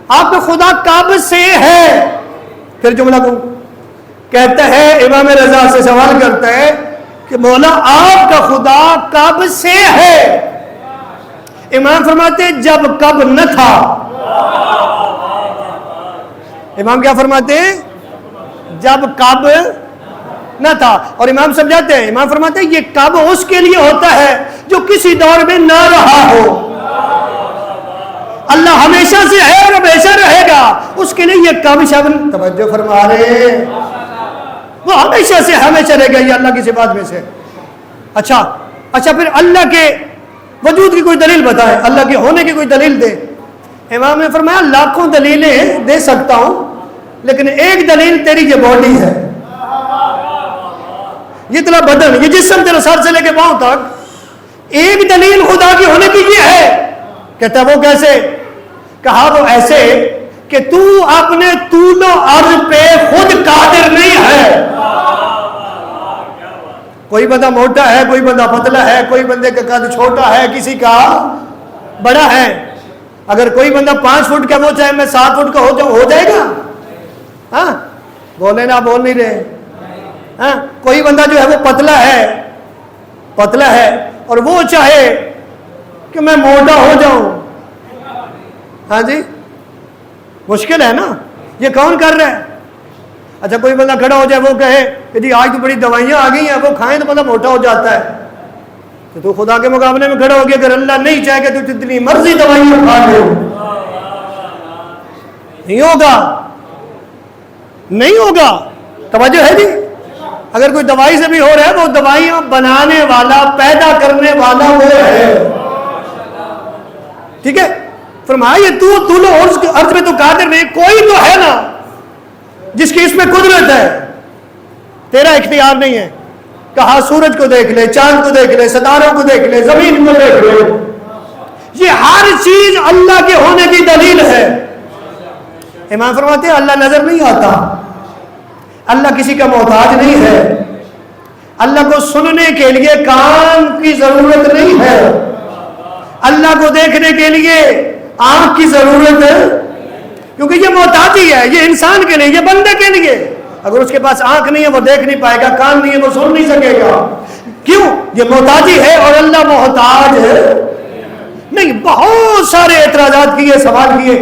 Speaker 1: آپ کا خدا کب سے ہے؟ پھر جملہ کو کہتا ہے، امام رضا سے سوال کرتا ہے کہ مولا آپ کا خدا کب سے ہے؟ امام فرماتے ہیں جب کب نہ تھا۔ امام کیا فرماتے ہیں؟ جب کب نہ تھا۔ اور امام سمجھاتے ہیں، امام فرماتے ہیں یہ کب اس کے لیے ہوتا ہے جو کسی دور میں نہ رہا ہو۔ اللہ ہمیشہ سے ہے اور ہمیشہ رہے گا، اس کے لیے یہ کب شبن توجہ فرما رہے ہیں، وہ ہمیشہ سے ہمیشہ رہے گا، یہ اللہ کی صفات میں سے۔ اچھا پھر اللہ کے وجود کی کوئی دلیل بتائے، اللہ کے ہونے کی کوئی دلیل دے۔ امام نے فرمایا لاکھوں دلیلیں دے سکتا ہوں، لیکن ایک دلیل تیری یہ باڈی ہے، یہ تیرا بدن، یہ جسم تیرا سر سے لے کے پاؤں تک، ایک دلیل خدا کی ہونے کی یہ ہے۔ کہتا ہے وہ کیسے؟ کہا وہ ایسے کہ تو اپنے طول و عرض پہ خود قادر نہیں ہے۔ کوئی بندہ موٹا ہے، کوئی بندہ پتلا ہے، کوئی بندے کا قد چھوٹا ہے، کسی کا بڑا ہے۔ اگر کوئی بندہ 5 فٹ کا وہ چاہے میں 7 فٹ کا ہو جائے گا؟ ہاں بولے نا، بول نہیں رہے۔ ہاں کوئی بندہ جو ہے وہ پتلا ہے اور وہ چاہے کہ میں موٹا ہو جاؤں، ہاں جی مشکل ہے نا، یہ کون کر رہا ہے؟ اچھا کوئی بندہ کھڑا ہو جائے وہ کہے کہ جی آج تو بڑی دوائیاں آ گئی ہیں، وہ کھائیں تو بندہ موٹا ہو جاتا ہے، تو خدا کے مقابلے میں کھڑا ہو گیا، اگر اللہ نہیں چاہے کہ تو جتنی مرضی دوائیاں کھا لے، نہیں ہوگا۔ توجہ ہے جی؟ اگر کوئی دوائی سے بھی ہو رہا ہے، وہ دوائیاں بنانے والا، پیدا کرنے والا وہ ہے، ٹھیک ہے؟ فرمایا یہ تو عرض میں تو قادر نہیں، کوئی تو ہے نا جس کی اس میں قدرت ہے، تیرا اختیار نہیں ہے۔ کہا سورج کو دیکھ لے، چاند کو دیکھ لے، ستاروں کو دیکھ لے، زمین کو دیکھ لے، یہ ہر چیز اللہ کے ہونے کی دلیل ہے۔ امام فرماتے ہیں اللہ نظر نہیں آتا، اللہ کسی کا محتاج نہیں ہے، اللہ کو سننے کے لیے کان کی ضرورت نہیں ہے، اللہ کو دیکھنے کے لیے آنکھ کی ضرورت ہے، کیونکہ یہ محتاجی ہے، یہ انسان کے لیے، یہ بندے کے لیے۔ اگر اس کے پاس آنکھ نہیں ہے وہ دیکھ نہیں پائے گا، کان نہیں ہے وہ سن نہیں سکے گا، کیوں؟ یہ محتاجی ہے اور اللہ محتاج ہے نہیں۔ بہت سارے اعتراضات کیے، سوال کیے،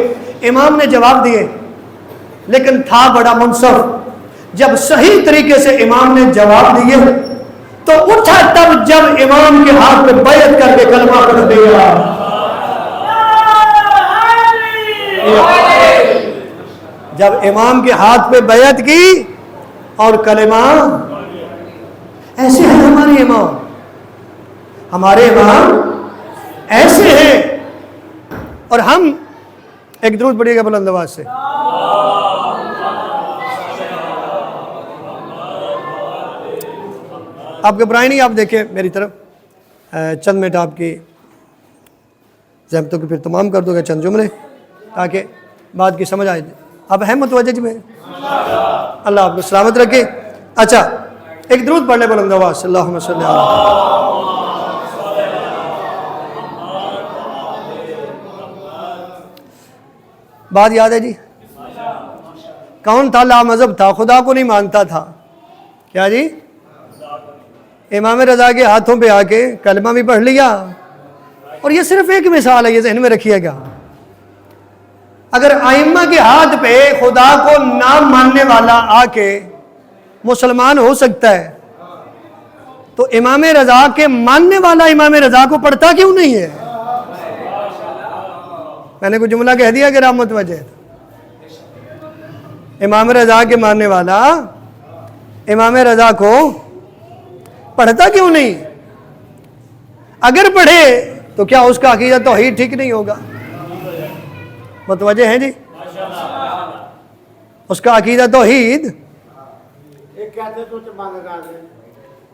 Speaker 1: امام نے جواب دیے، لیکن تھا بڑا منصف۔ جب صحیح طریقے سے امام نے جواب دیے تو اٹھا تب جب امام کے ہاتھ پہ بیعت کر کے کلمہ پڑھ دیا۔ جب امام کے ہاتھ پہ بیعت کی اور کلمہ، ایسے ہیں ہمارے امام، ہمارے امام ایسے ہیں۔ اور ہم ایک درود پڑھیے گا بلند آواز سے۔ آپ گھبرائیں نہیں، آپ دیکھیں میری طرف، چند منٹ آپ کی زحمتوں کو پھر تمام کر دو گا، چند جملے تاکہ بات کی سمجھ آئے۔ اب ہے متوجہ جی میں؟ اللہ آپ کو سلامت رکھے۔ اچھا ایک درود پڑھ لے بلند آواز سے، اللہم صلی اللہ۔ بات یاد ہے جی؟ کون تھا لا مذہب تھا، خدا کو نہیں مانتا تھا، کیا جی؟ امام رضا کے ہاتھوں پہ آ کے کلمہ بھی پڑھ لیا۔ اور یہ صرف ایک مثال ہے، یہ ذہن میں رکھیے گا۔ اگر ائمہ کے ہاتھ پہ خدا کو نہ ماننے والا آ کے مسلمان ہو سکتا ہے، تو امام رضا کے ماننے والا امام رضا کو پڑھتا کیوں نہیں ہے؟ میں نے کوئی جملہ کہہ دیا کہ آپ متوجہ ہے؟ امام رضا کے ماننے والا امام رضا کو پڑھتا کیوں نہیں؟ اگر پڑھے تو کیا اس کا عقیدہ توحید ٹھیک نہیں ہوگا؟ متوجہ ہیں جی؟ اس کا عقیدہ توحید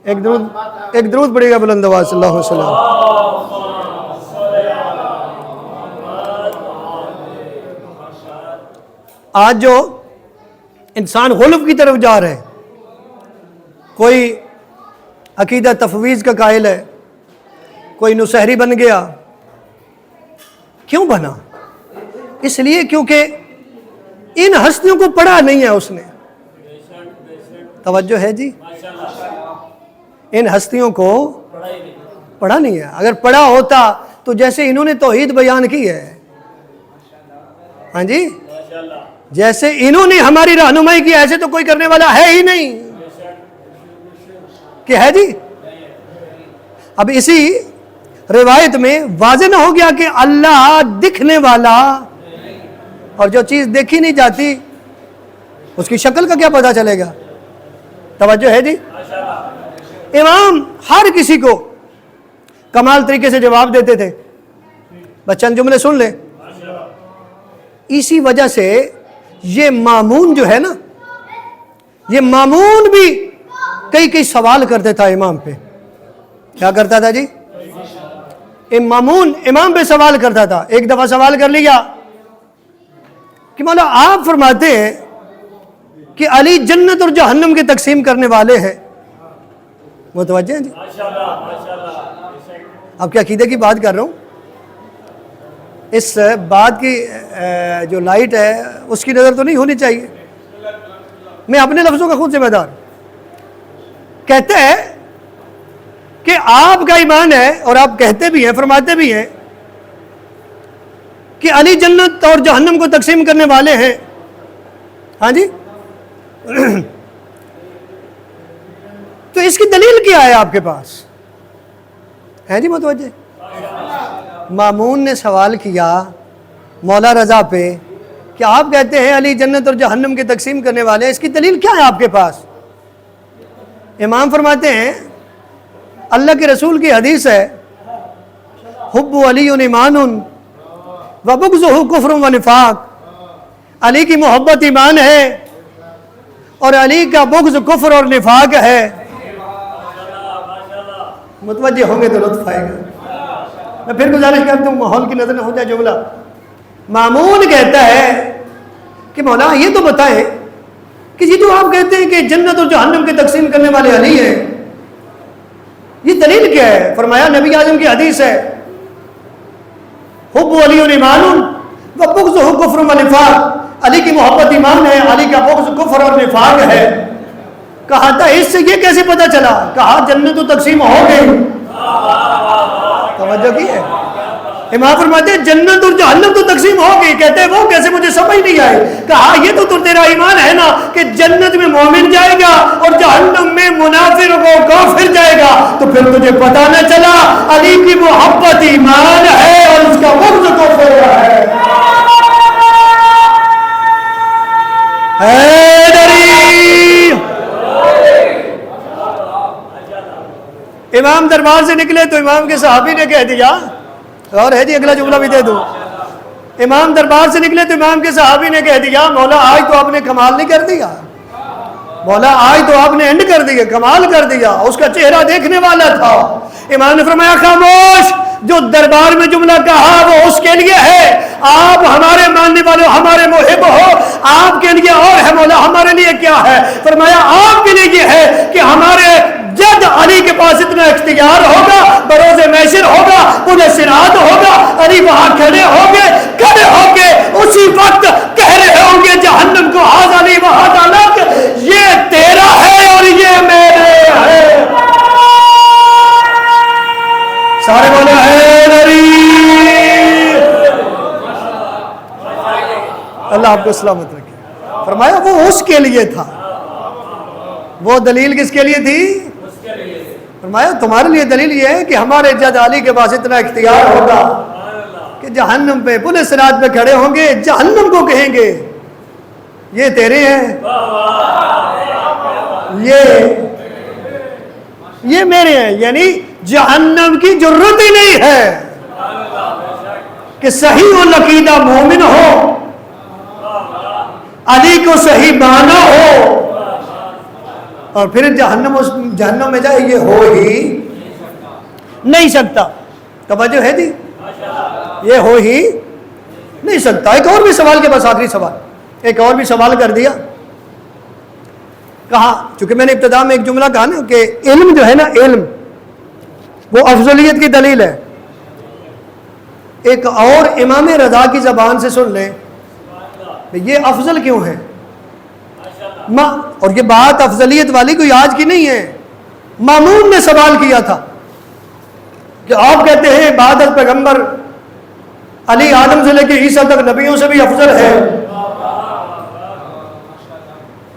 Speaker 1: ایک درود پڑے گا بلند آواز صلی اللہ علیہ وسلم. آج جو انسان غلو کی طرف جا رہے ہیں، کوئی عقیدہ تفویض کا قائل ہے، کوئی نصیحری بن گیا. کیوں بنا؟ اس لیے کیونکہ ان ہستیوں کو پڑھا نہیں ہے اس نے. توجہ ہے جی؟ ان ہستیوں کو پڑھا نہیں ہے. اگر پڑھا ہوتا تو جیسے انہوں نے توحید بیان کی ہے، ہاں جی، جیسے انہوں نے ہماری رہنمائی کی، ایسے تو کوئی کرنے والا ہے ہی نہیں. کہ ہے جی؟ اب اسی روایت میں واضح نہ ہو گیا کہ اللہ دکھنے والا، اور جو چیز دیکھی نہیں جاتی اس کی شکل کا کیا پتہ چلے گا؟ توجہ ہے جی؟ امام ہر کسی کو کمال طریقے سے جواب دیتے تھے. بس چند جملے سن لیں. اسی وجہ سے یہ مامون جو ہے نا، یہ مامون بھی کئی سوال کرتے تھا امام پہ. کیا کرتا تھا جی؟ مامون امام پہ سوال کرتا تھا. ایک دفعہ سوال کر لیا کہ مولا آپ فرماتے ہیں کہ علی جنت اور جہنم کے تقسیم کرنے والے ہیں. متوجہ ہیں جی؟ اب کیا عقیدے کی بات کر رہا ہوں، اس بات کی جو لائٹ ہے اس کی نظر تو نہیں ہونی چاہیے. میں اپنے لفظوں کا خود ذمہ دار. کہتے ہیں کہ آپ کا ایمان ہے، اور آپ کہتے بھی ہیں، فرماتے بھی ہیں کہ علی جنت اور جہنم کو تقسیم کرنے والے ہیں. ہاں جی، تو اس کی دلیل کیا ہے آپ کے پاس؟ ہے جی متوجہ؟ مامون نے سوال کیا مولا رضا پہ کہ آپ کہتے ہیں علی جنت اور جہنم کے تقسیم کرنے والے، اس کی دلیل کیا ہے آپ کے پاس؟ امام فرماتے ہیں اللہ کے رسول کی حدیث ہے، حب علی ایمان و بغضہ کفر و نفاق. علی کی محبت ایمان ہے اور علی کا بغض کفر اور نفاق ہے. متوجہ ہوں گے تو لطف آئے گا. میں پھر گزارش کرتا ہوں ماحول کی نظر نہ ہو جائے جملہ. مامون کہتا ہے کہ مولا یہ تو بتائیں کہ یہ جو آپ کہتے ہیں کہ جنت اور جہنم کے تقسیم کرنے والے علی ہیں، یہ دلیل کیا ہے؟ فرمایا نبی اعظم کی حدیث ہے، حب علی ایمان و بغضہ کفر و نفاق. علی کی محبت ایمان ہے، علی کا بغض کفر اور نفاق ہے. کہا تھا اس سے یہ کیسے پتا چلا؟ کہا جنت تو تقسیم ہو گئی. توجہ کی ہے؟ امام فرماتے ہیں جنت اور جہنم تو تقسیم ہو گئی. کہتے ہیں وہ کیسے؟ مجھے سمجھ نہیں آئی. کہا یہ تو تیرا ایمان ہے نا کہ جنت میں مومن جائے گا اور جہنم میں منافق و کافر جائے گا. تو پھر تجھے پتا نہ چلا علی کی محبت ایمان ہے اور اس کا بغض کفر ہے. امام دربار سے نکلے تو امام کے صحابی نے کہہ دیا، اور ہے جی اگلا جملہ بھی دے دوں. امام دربار سے نکلے تو امام کے صحابی نے کہہ دیا مولا آج تو آپ نے کمال نہیں کر دیا، مولا آج تو آپ نے اینڈ کر دیا، کمال کر دیا. اس کا چہرہ دیکھنے والا تھا. امام نے فرمایا خاموش، جو دربار میں جملہ کہا وہ اس کے لیے ہے. آپ ہمارے ماننے والے، ہمارے محب ہو، آپ کے لیے اور ہے، مولا ہمارے لیے کیا ہے؟ فرمایا آپ کے لیے یہ ہے کہ ہمارے جد علی کے پاس اتنا اختیار ہوگا، بروز محشر ہوگا، انہیں صراط ہوگا، علی وہاں کھڑے ہوں گے، کھڑے ہو کے اسی وقت کہہ رہے ہوں گے جہنم کو ہاذ علی و ہاذ لک، یہ تیرا ہے اور یہ میرے ہے. سارے بولے ہے علی. اللہ آپ کو سلامت رکھے. فرمایا وہ اس کے لیے تھا. وہ دلیل کس کے لیے تھی؟ فرمایا تمہارے لیے دلیل یہ ہے کہ ہمارے جد علی کے پاس اتنا اختیار ہوگا کہ جہنم پہ پولیس صراط پہ کھڑے ہوں گے، جہنم کو کہیں گے یہ تیرے ہیں، یہ میرے ہیں. یعنی جہنم کی ضرورت ہی نہیں ہے کہ صحیح العقیدہ مومن ہو، علی کو صحیح مانا ہو اور پھر جہنم میں جائے. یہ ہو ہی نہیں سکتا. توجہ ہے جی، یہ ہو ہی نہیں سکتا. ایک اور بھی سوال کے بعد آخری سوال، ایک اور بھی سوال کر دیا. کہا چونکہ میں نے ابتدا میں ایک جملہ کہا نا کہ علم جو ہے نا، علم وہ افضلیت کی دلیل ہے. ایک اور امام رضا کی زبان سے سن لیں یہ افضل کیوں ہے. اور یہ بات افضلیت والی کوئی آج کی نہیں ہے. مامون نے سوال کیا تھا کہ آپ کہتے ہیں بعد از پیغمبر علی آدم سے لے کے عیسیٰ تک نبیوں سے بھی افضل ہے.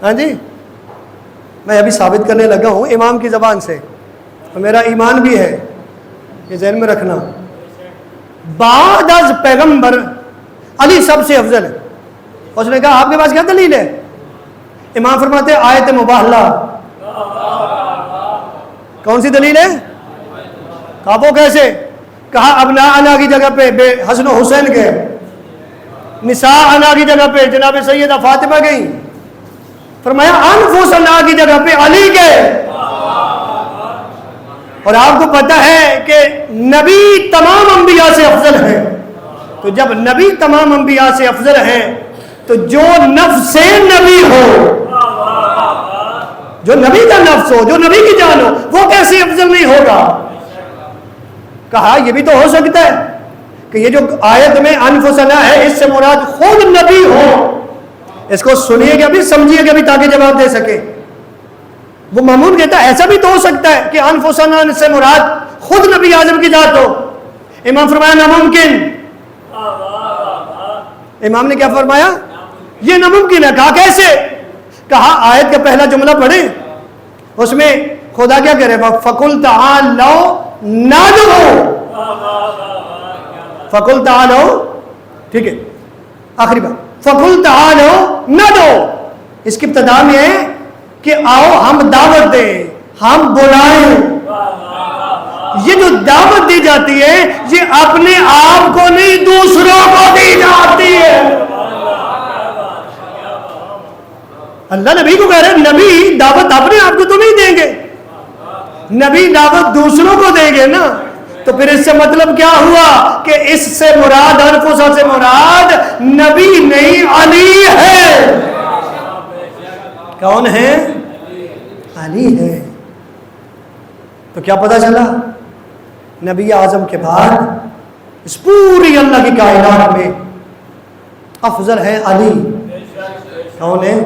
Speaker 1: ہاں جی، میں ابھی ثابت کرنے لگا ہوں امام کی زبان سے، اور میرا ایمان بھی ہے، یہ ذہن میں رکھنا. بعد از پیغمبر علی سب سے افضل ہے. اس نے کہا آپ کے پاس کیا دلیل ہے؟ امام فرماتے ہیں آیت مباہلہ. کون سی دلیل ہے؟ کہا وہ کیسے؟ کہا ابناء انا کی جگہ پہ حسن و حسین کے، نساء انا کی جگہ پہ جناب سیدہ فاطمہ گئی. فرمایا انفسنا کی جگہ پہ علی کے. اور آپ کو پتہ ہے کہ نبی تمام انبیاء سے افضل ہے. تو جب نبی تمام انبیاء سے افضل ہے تو جو نفس نبی ہو، جو نبی کا نفس ہو، جو نبی کی جان ہو، وہ کیسے افضل نہیں ہوگا؟ کہا یہ بھی تو ہو سکتا ہے کہ یہ جو آیت میں انفسنا ہے اس سے مراد خود نبی ہو. اس کو سنیے گا بھی، سمجھیے گا بھی تاکہ جواب دے سکے. وہ مامون کہتا ہے ایسا بھی تو ہو سکتا ہے کہ انفسنا سے مراد خود نبی اعظم کی ذات ہو. امام فرمایا ناممکن. امام نے کیا فرمایا؟ یہ ناممکن ہے. کہا کیسے؟ کہا آیت کا پہلا جملہ پڑھیں، اس میں خدا کیا کہہ رہے ہیں؟ فَقُلْ تَعَالَوْا نَدْعُو. فَقُلْ تَعَالَوْا، ٹھیک ہے، آخری بات فَقُلْ تَعَالَوْا نَدْعُو. اس کی ابتدا میں ہے کہ آؤ ہم دعوت دیں، ہم بلائیں. یہ جو دعوت دی جاتی ہے یہ اپنے آپ کو نہیں دوسروں کو دی جاتی ہے. اللہ نبی کو کہہ رہے ہیں نبی دعوت اپنے آپ کو تو نہیں دیں گے، نبی دعوت دوسروں کو دیں گے نا. تو پھر اس سے مطلب کیا ہوا کہ اس سے مراد انفسا سے مراد نبی نہیں علی ہے. کون ہے؟ علی ہے. تو کیا پتا چلا؟ نبی اعظم کے بعد اس پوری اللہ کی کائنات میں افضل ہے علی. کون ہے؟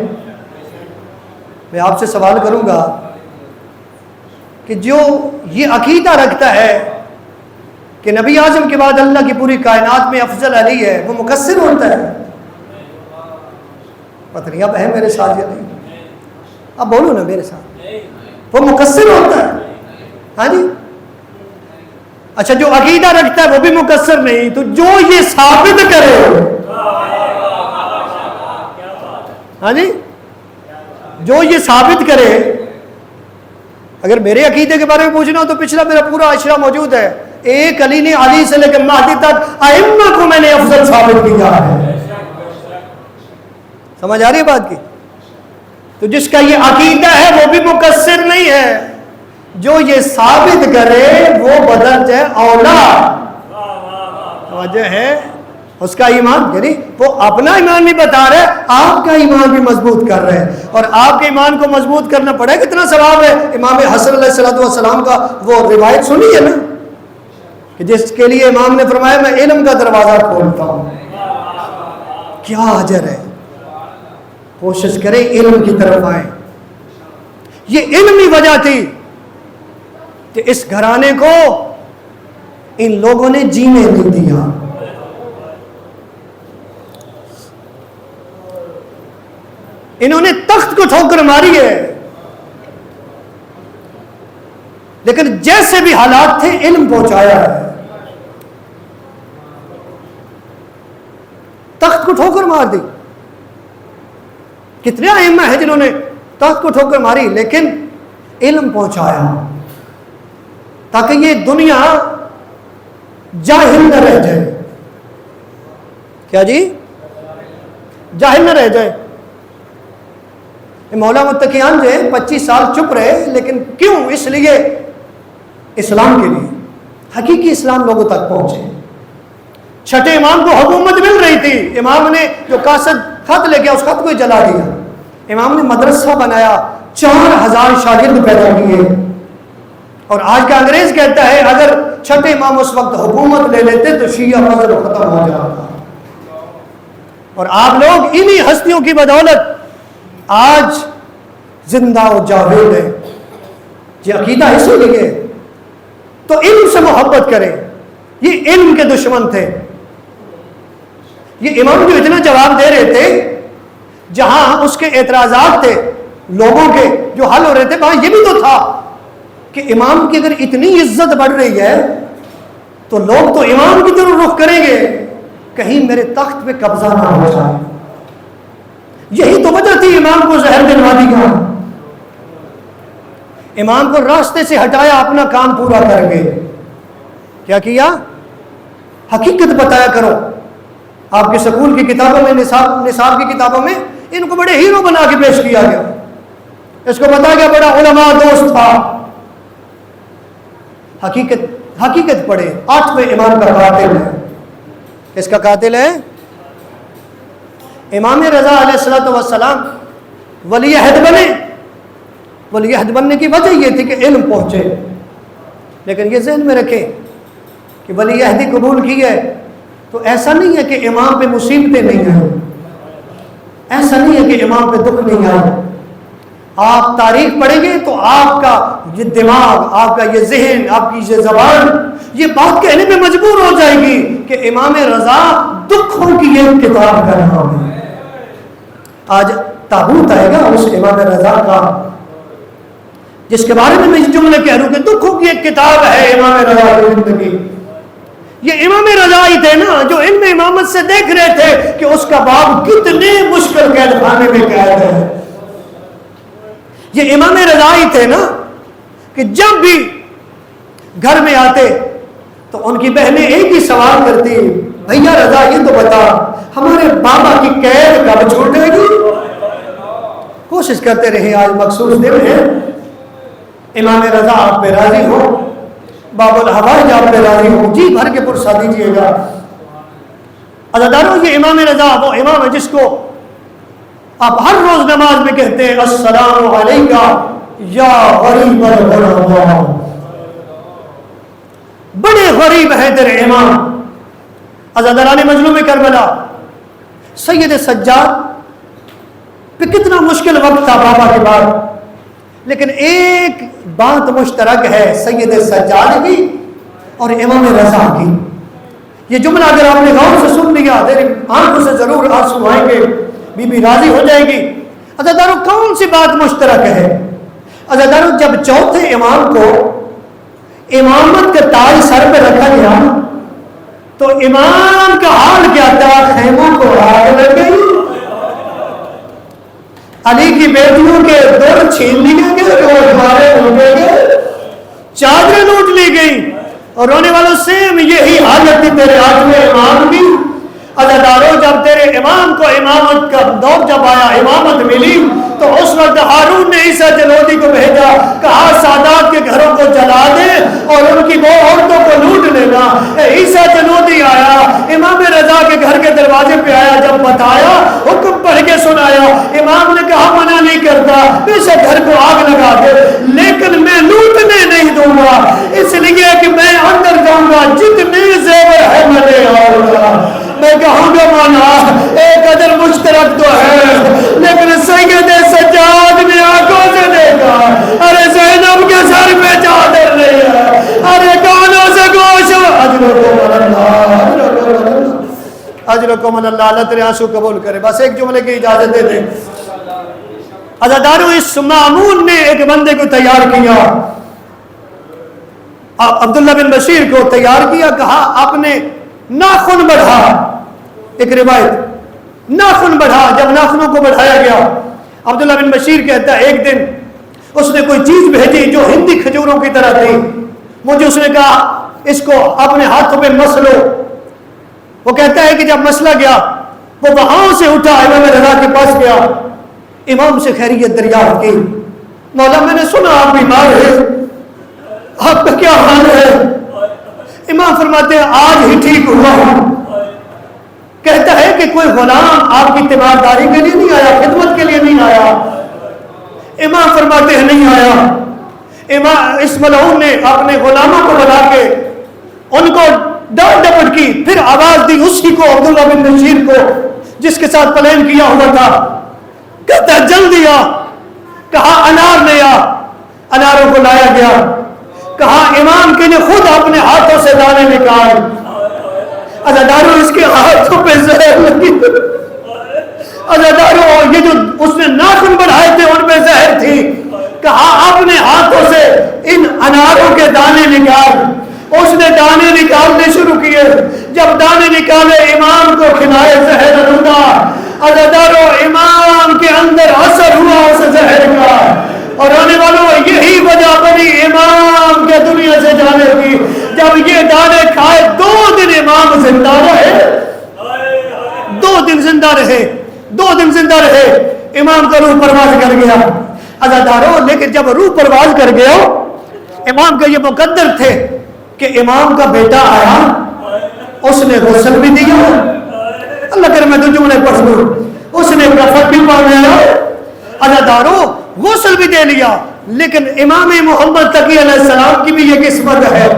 Speaker 1: میں آپ سے سوال کروں گا کہ جو یہ عقیدہ رکھتا ہے کہ نبی اعظم کے بعد اللہ کی پوری کائنات میں افضل علی ہے، وہ مقصر ہوتا ہے؟ پتہ نہیں اب ہے میرے ساتھ یا نہیں؟ اب بولو نا میرے ساتھ. وہ مقصر ہوتا ہے. ہاں جی، اچھا جو عقیدہ رکھتا ہے وہ بھی مقصر نہیں، تو جو یہ ثابت کرے، ہاں جی، جو یہ ثابت کرے. اگر میرے عقیدے کے بارے میں پوچھنا ہو تو پچھلا میرا پورا اشرا موجود ہے. ایک علی نے علی سے لے کر مہدی تک ائمہ کو میں نے افضل ثابت کیا ہے. سمجھ آ رہی ہے بات کی؟ تو جس کا یہ عقیدہ ہے وہ بھی مقصر نہیں ہے. جو یہ ثابت کرے وہ بدرجہ ہے اولا. توجہ ہے؟ اس کا ایمان، یعنی وہ اپنا ایمان بھی بتا رہے، آپ کا ایمان بھی مضبوط کر رہے ہیں. اور آپ کے ایمان کو مضبوط کرنا پڑے کتنا ثواب ہے. امام حسن علیہ السلام کا وہ روایت سنی ہے نا کہ جس کے لیے امام نے فرمایا میں علم کا دروازہ کھولتا ہوں. کیا اجر ہے. کوشش کریں علم کی طرف آئیں. یہ علمی وجہ تھی کہ اس گھرانے کو ان لوگوں نے جینے نہیں دیا. انہوں نے تخت کو ٹھوکر ماری ہے. لیکن جیسے بھی حالات تھے علم پہنچایا ہے. تخت کو ٹھوکر مار دی. کتنے ائمہ ہیں جنہوں نے تخت کو ٹھوکر ماری لیکن علم پہنچایا تاکہ یہ دنیا جاہل نہ رہ جائے. کیا جی؟ جاہل نہ رہ جائے. مولا متقیان جو 25 سال چپ رہے لیکن کیوں؟ اس لیے اسلام کے لیے حقیقی اسلام لوگوں تک پہنچے. چھٹے امام کو حکومت مل رہی تھی، امام نے جو قاصد خط لے گیا اس خط کو ہی جلا دیا. امام نے مدرسہ بنایا، 4000 شاگرد پیدا کیے. اور آج کا انگریز کہتا ہے اگر چھٹے امام اس وقت حکومت لے لیتے تو شیعہ مذہب ختم ہو جاتا. اور آپ لوگ انہی ہستیوں کی بدولت آج زندہ و جاوید ہے. یہ عقیدہ اسی لیے تو علم سے محبت کریں. یہ علم کے دشمن تھے. یہ امام جو اتنا جواب دے رہے تھے، جہاں اس کے اعتراضات تھے لوگوں کے جو حل ہو رہے تھے، وہاں یہ بھی تو تھا کہ امام کی اگر اتنی عزت بڑھ رہی ہے تو لوگ تو امام کی طرف رخ کریں گے، کہیں میرے تخت پہ قبضہ نہ ہو جائے. یہی تو وجہ تھی امام کو زہر دلوا دیا. امام کو راستے سے ہٹایا اپنا کام پورا کر کے. کیا کیا؟ حقیقت بتایا کرو. آپ کے سکول کی کتابوں میں، نصاب کی کتابوں میں ان کو بڑے ہیرو بنا کے پیش کیا گیا. اس کو بتایا گیا بڑا علماء دوست تھا. حقیقت پڑھے. 8ویں امام کا قاتل ہے. اس کا قاتل ہے امام رضا علیہ الصلوۃ والسلام. ولی عہد بنے. ولی عہد بننے کی وجہ یہ تھی کہ علم پہنچے. لیکن یہ ذہن میں رکھیں کہ ولی عہدی قبول کی ہے تو ایسا نہیں ہے کہ امام پہ مصیبتیں نہیں آئیں، ایسا نہیں ہے کہ امام پہ دکھ نہیں آئے. آپ تاریخ پڑھیں گے تو آپ کا یہ دماغ، آپ کا یہ ذہن، آپ کی یہ زبان یہ بات کہنے پہ مجبور ہو جائے گی کہ امام رضا دکھوں کی ایک کتاب کا نام ہے. آج تابوت آئے گا اس امام رضا کا جس کے بارے میں اس جملے کہہ رہا ہوں کہ دکھوں کی ایک کتاب ہے امام رضا کی زندگی. یہ امام رضا ہی تھے نا جو علم امامت سے دیکھ رہے تھے کہ اس کا باپ کتنے مشکل قید خانے میں قید ہے. یہ امام رضا ہی تھے نا کہ جب بھی گھر میں آتے تو ان کی بہنیں ایک ہی سوال کرتی، بھیا رضا یہ تو بتا ہمارے بابا کی قید کب چھوٹے گی. کوشش کرتے رہے. آج مخصوص دن ہے. امام رضا آپ پہ راضی ہو، باب الحوائج آپ پہ راضی ہو، جی بھر کے پرسا دیجیے گا. عزیزانو یہ امام رضا وہ امام ہے جس کو آپ ہر روز نماز میں کہتے ہیں السلام علیکہ یا غریب الغرباء. بڑے غریب ہیں تیرے امام. عزیزان مظلوم کربلا سید سجاد پہ کتنا مشکل وقت تھا بابا کے بعد، لیکن ایک بات مشترک ہے سید سجاد کی اور امام رضا کی. یہ جملہ اگر آپ نے غور سے سن لیا تیری آنکھوں سے ضرور آنسو آئیں گے، بی بی راضی ہو جائے گی. عزیزانو کون سی بات مشترک ہے؟ عزیزانو جب چوتھے امام کو امامت کا تاج سر پہ رکھا گیا تو امام کا حال کیا تھا؟ خیموں کو آگ لگ گئی، علی کی بیٹیوں کے در چھین لیے گئے، گوشوارے لوٹے گئے، چادریں لوٹ لی گئی. اور رونے والوں سیم یہی حالت تھی تیرے آٹھویں امام کی. عزیزانو جب تیرے امام کو امامت کا دور جب آیا، امامت ملی، تو اس وقت ہارون نے عیسیٰ جلودی کو بھیجا، کہا سادات کے گھروں کو جلا دے اور ان کی وہ عورتوں کو لوٹ لینا. عیسیٰ جلودی آیا، امام رضا کے گھر کے دروازے پہ آیا، جب بتایا حکم پڑھ کے سنایا، امام نے کہا منع نہیں کرتا، بے شک گھر کو آگ لگا دے لیکن میں لوٹنے نہیں دوں گا، اس لیے کہ میں اندر جاؤں گا، جتنے زیور ہے میں لے آؤں گا. میں کہوں گا مولا ایک قدر مشترک تو ہے، لیکن سید سجاد نے آنکھوں سے دیکھا، ارے زینب کے سر پہ چادر نہیں ہے، ارے کانوں سے گوشت. اجرکم اللہ، اللہ تیرے آنسو قبول کرے. بس ایک جملے کی اجازت دے دیں. عزیزانو اس مامون نے ایک بندے کو تیار کیا عبداللہ بن بشیر کو تیار کیا, کہا آپ نے ناخن بڑھا, ایک روایت ناخن بڑھا. جب ناخنوں کو بڑھایا گیا, عبداللہ بن بشیر کہتا ہے ایک دن اس نے کوئی چیز بھیجی جو ہندی کھجوروں کی طرح تھی. مجھے اس نے کہا اس کو اپنے ہاتھوں پہ مس لو. وہ کہتا ہے کہ جب مسلا گیا وہ وہاں سے اٹھا, امام رضا کے پاس گیا, امام سے خیریت دریافت کی. مولا میں نے سنا آپ بیمار ہیں, آپ کا کیا حال ہے؟ امام فرماتے ہیں آج ہی ٹھیک ہوا ہوں. کہتا ہے کہ کوئی غلام آپ کی تیمارداری کے لیے نہیں آیا, خدمت کے لیے نہیں آیا؟ امام فرماتے ہیں نہیں آیا. امام اس ملعون نے اپنے غلاموں کو بلا کے ان کو ڈانٹ ڈپٹ کی, پھر آواز دی اسی کو, عبداللہ بن بشیر کو جس کے ساتھ پلان کیا ہوا تھا. کہتا ہے جلدی آ. کہا انار لے آ. اناروں کو لایا گیا. کہا امام کے لیے خود اپنے ہاتھوں سے دانے نکال. عزاداروں اس کے ہاتھوں پہ زہر لگی. عزاداروں یہ جو اس نے ناخن بڑھائے تھے ان پہ زہر تھی. کہا اپنے ہاتھوں سے ان اناروں کے دانے نکال. اس نے دانے نکالنے شروع کیے. جب دانے نکالے امام کو کھلائے زہر رنگا. عزاداروں امام کے اندر اثر ہوا اس زہر کا, اور آنے والوں یہی وجہ بنی امام کے دنیا سے جانے کی. جب یہ دانے کھائے 2 دن امام زندہ رہے. 2 دن زندہ رہے. 2 دن زندہ رہے. امام کا روح پرواز کر گیا. عزاداروں لیکن جب روح پرواز کر گیا, امام کا یہ مقدر تھے کہ امام کا بیٹا آیا, اس نے غسل بھی دیا. اللہ کرے میں 2 جملے پڑھ دوں. اس نے کفن بھی پہنایا. عزاداروں غسل بھی دے لیا. لیکن امام محمد تقی علیہ السلام کی بھی یہ قسمت ہے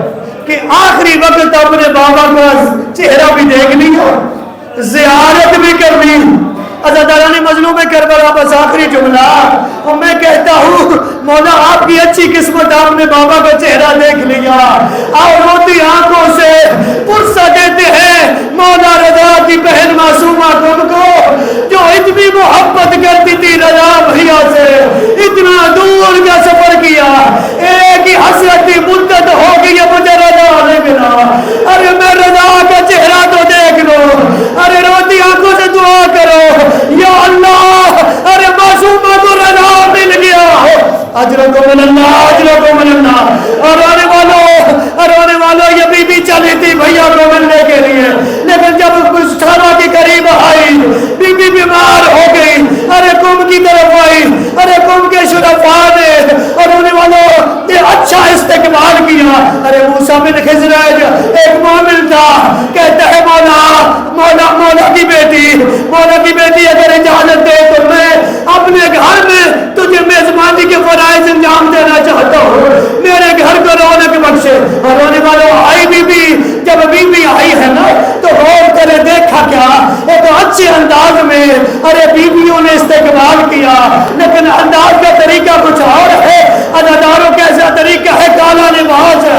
Speaker 1: کہ آخری وقت اپنے بابا کا چہرہ بھی دیکھ لیا, زیارت بھی کر لی. عزاداران مظلوم کربلا بس آخری جملہ, اور میں کہتا ہوں مولا آپ کی اچھی قسمت, آپ نے بابا کا چہرہ دیکھ لیا. اور روتی آنکھوں سے پرسہ دیتے ہیں مولا رضا کی بہن معصومہ تم کو, جو اتنی محبت کرتی تھی رضا بھیا سے, اتنا دور کا سفر کیا, ایک ہی حسرتی مدت ہو گئی مجھے رضا نے ملا. ارے میں رضا کا چہرہ تو دیکھ لو. ارے روتی آنکھوں سے دعا کرو یا اللہ, ارے معصومہ کو رضا مل گیا. اجرکم من اللہ, اجرکم من اللہ. اور رونے والوں یہ بی بی چلی تھی بھیا کو ملنے کے لیے, لیکن جب کچھ کھانا کے قریب آئی بی بی بیمار ہو گئی. ارے قوم کی طرف آئی, ارے قوم کے شرفاء نے اور رونے والوں نے اچھا استقبال کیا. ارے موسیٰ بن خضر ایک مومن تھا, کہتا ہے مولا کی بیٹی اگر اجازت دے تو میں اپنے گھر میں تجھے میزبانی کے فرائض انجام دینا چاہتا ہوں, میرے گھر کو رونق بخشے. اور رونے والوں آئی بی بی, جب بی بی آئی ہے نا تو غور کرے دیکھا کیا ایک اچھے انداز میں ارے بیویوں نے استقبال کیا, لیکن انداز کا طریقہ کچھ اور ہے. عزاداروں کیسا طریقہ ہے, کالا لباس ہے.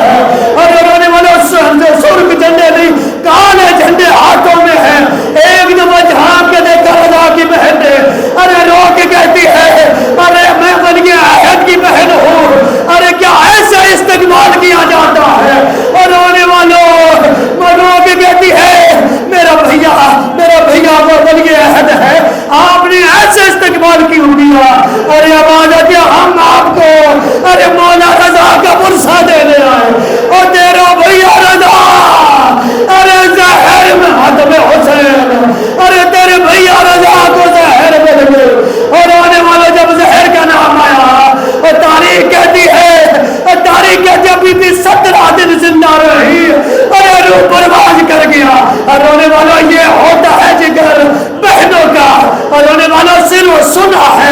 Speaker 1: اور رونے والوں سرخ جھنڈے نہیں کالے جھنڈے ہاتھوں میں ہیں. ایک دفعہ جہاں کے دیکھا رضا کی بہن نے, ارے رو کے کہتی ہے ارے میں ولی عہد کی بہن ہوں, ارے کیا ایسا استقبال کیا جاتا ہے. اور رونے والوں رو کے کہتی ہے میرا بھیا وہ ولی عہد ہے, آپ نے ایسا استقبال کیوں کیا. ارے آواز کیا ہم آپ کو ارے مولا رضا کا برسہ دینے آئے, اور تیرا بھیا رضا ارے زہر میں حد میں حسین, ارے تیرے بھیا رضا کو زہر مل گئے. اور آنے والا جب زہر کا نام آیا, اور تاریخ کہتی ہے ابھی بھی 17 دن زندہ رہی, ارے روح پرواز کر گیا. اور رونے والا یہ ہوتا ہے جگر بہنوں کا, اور رونے والا صرف سنا ہے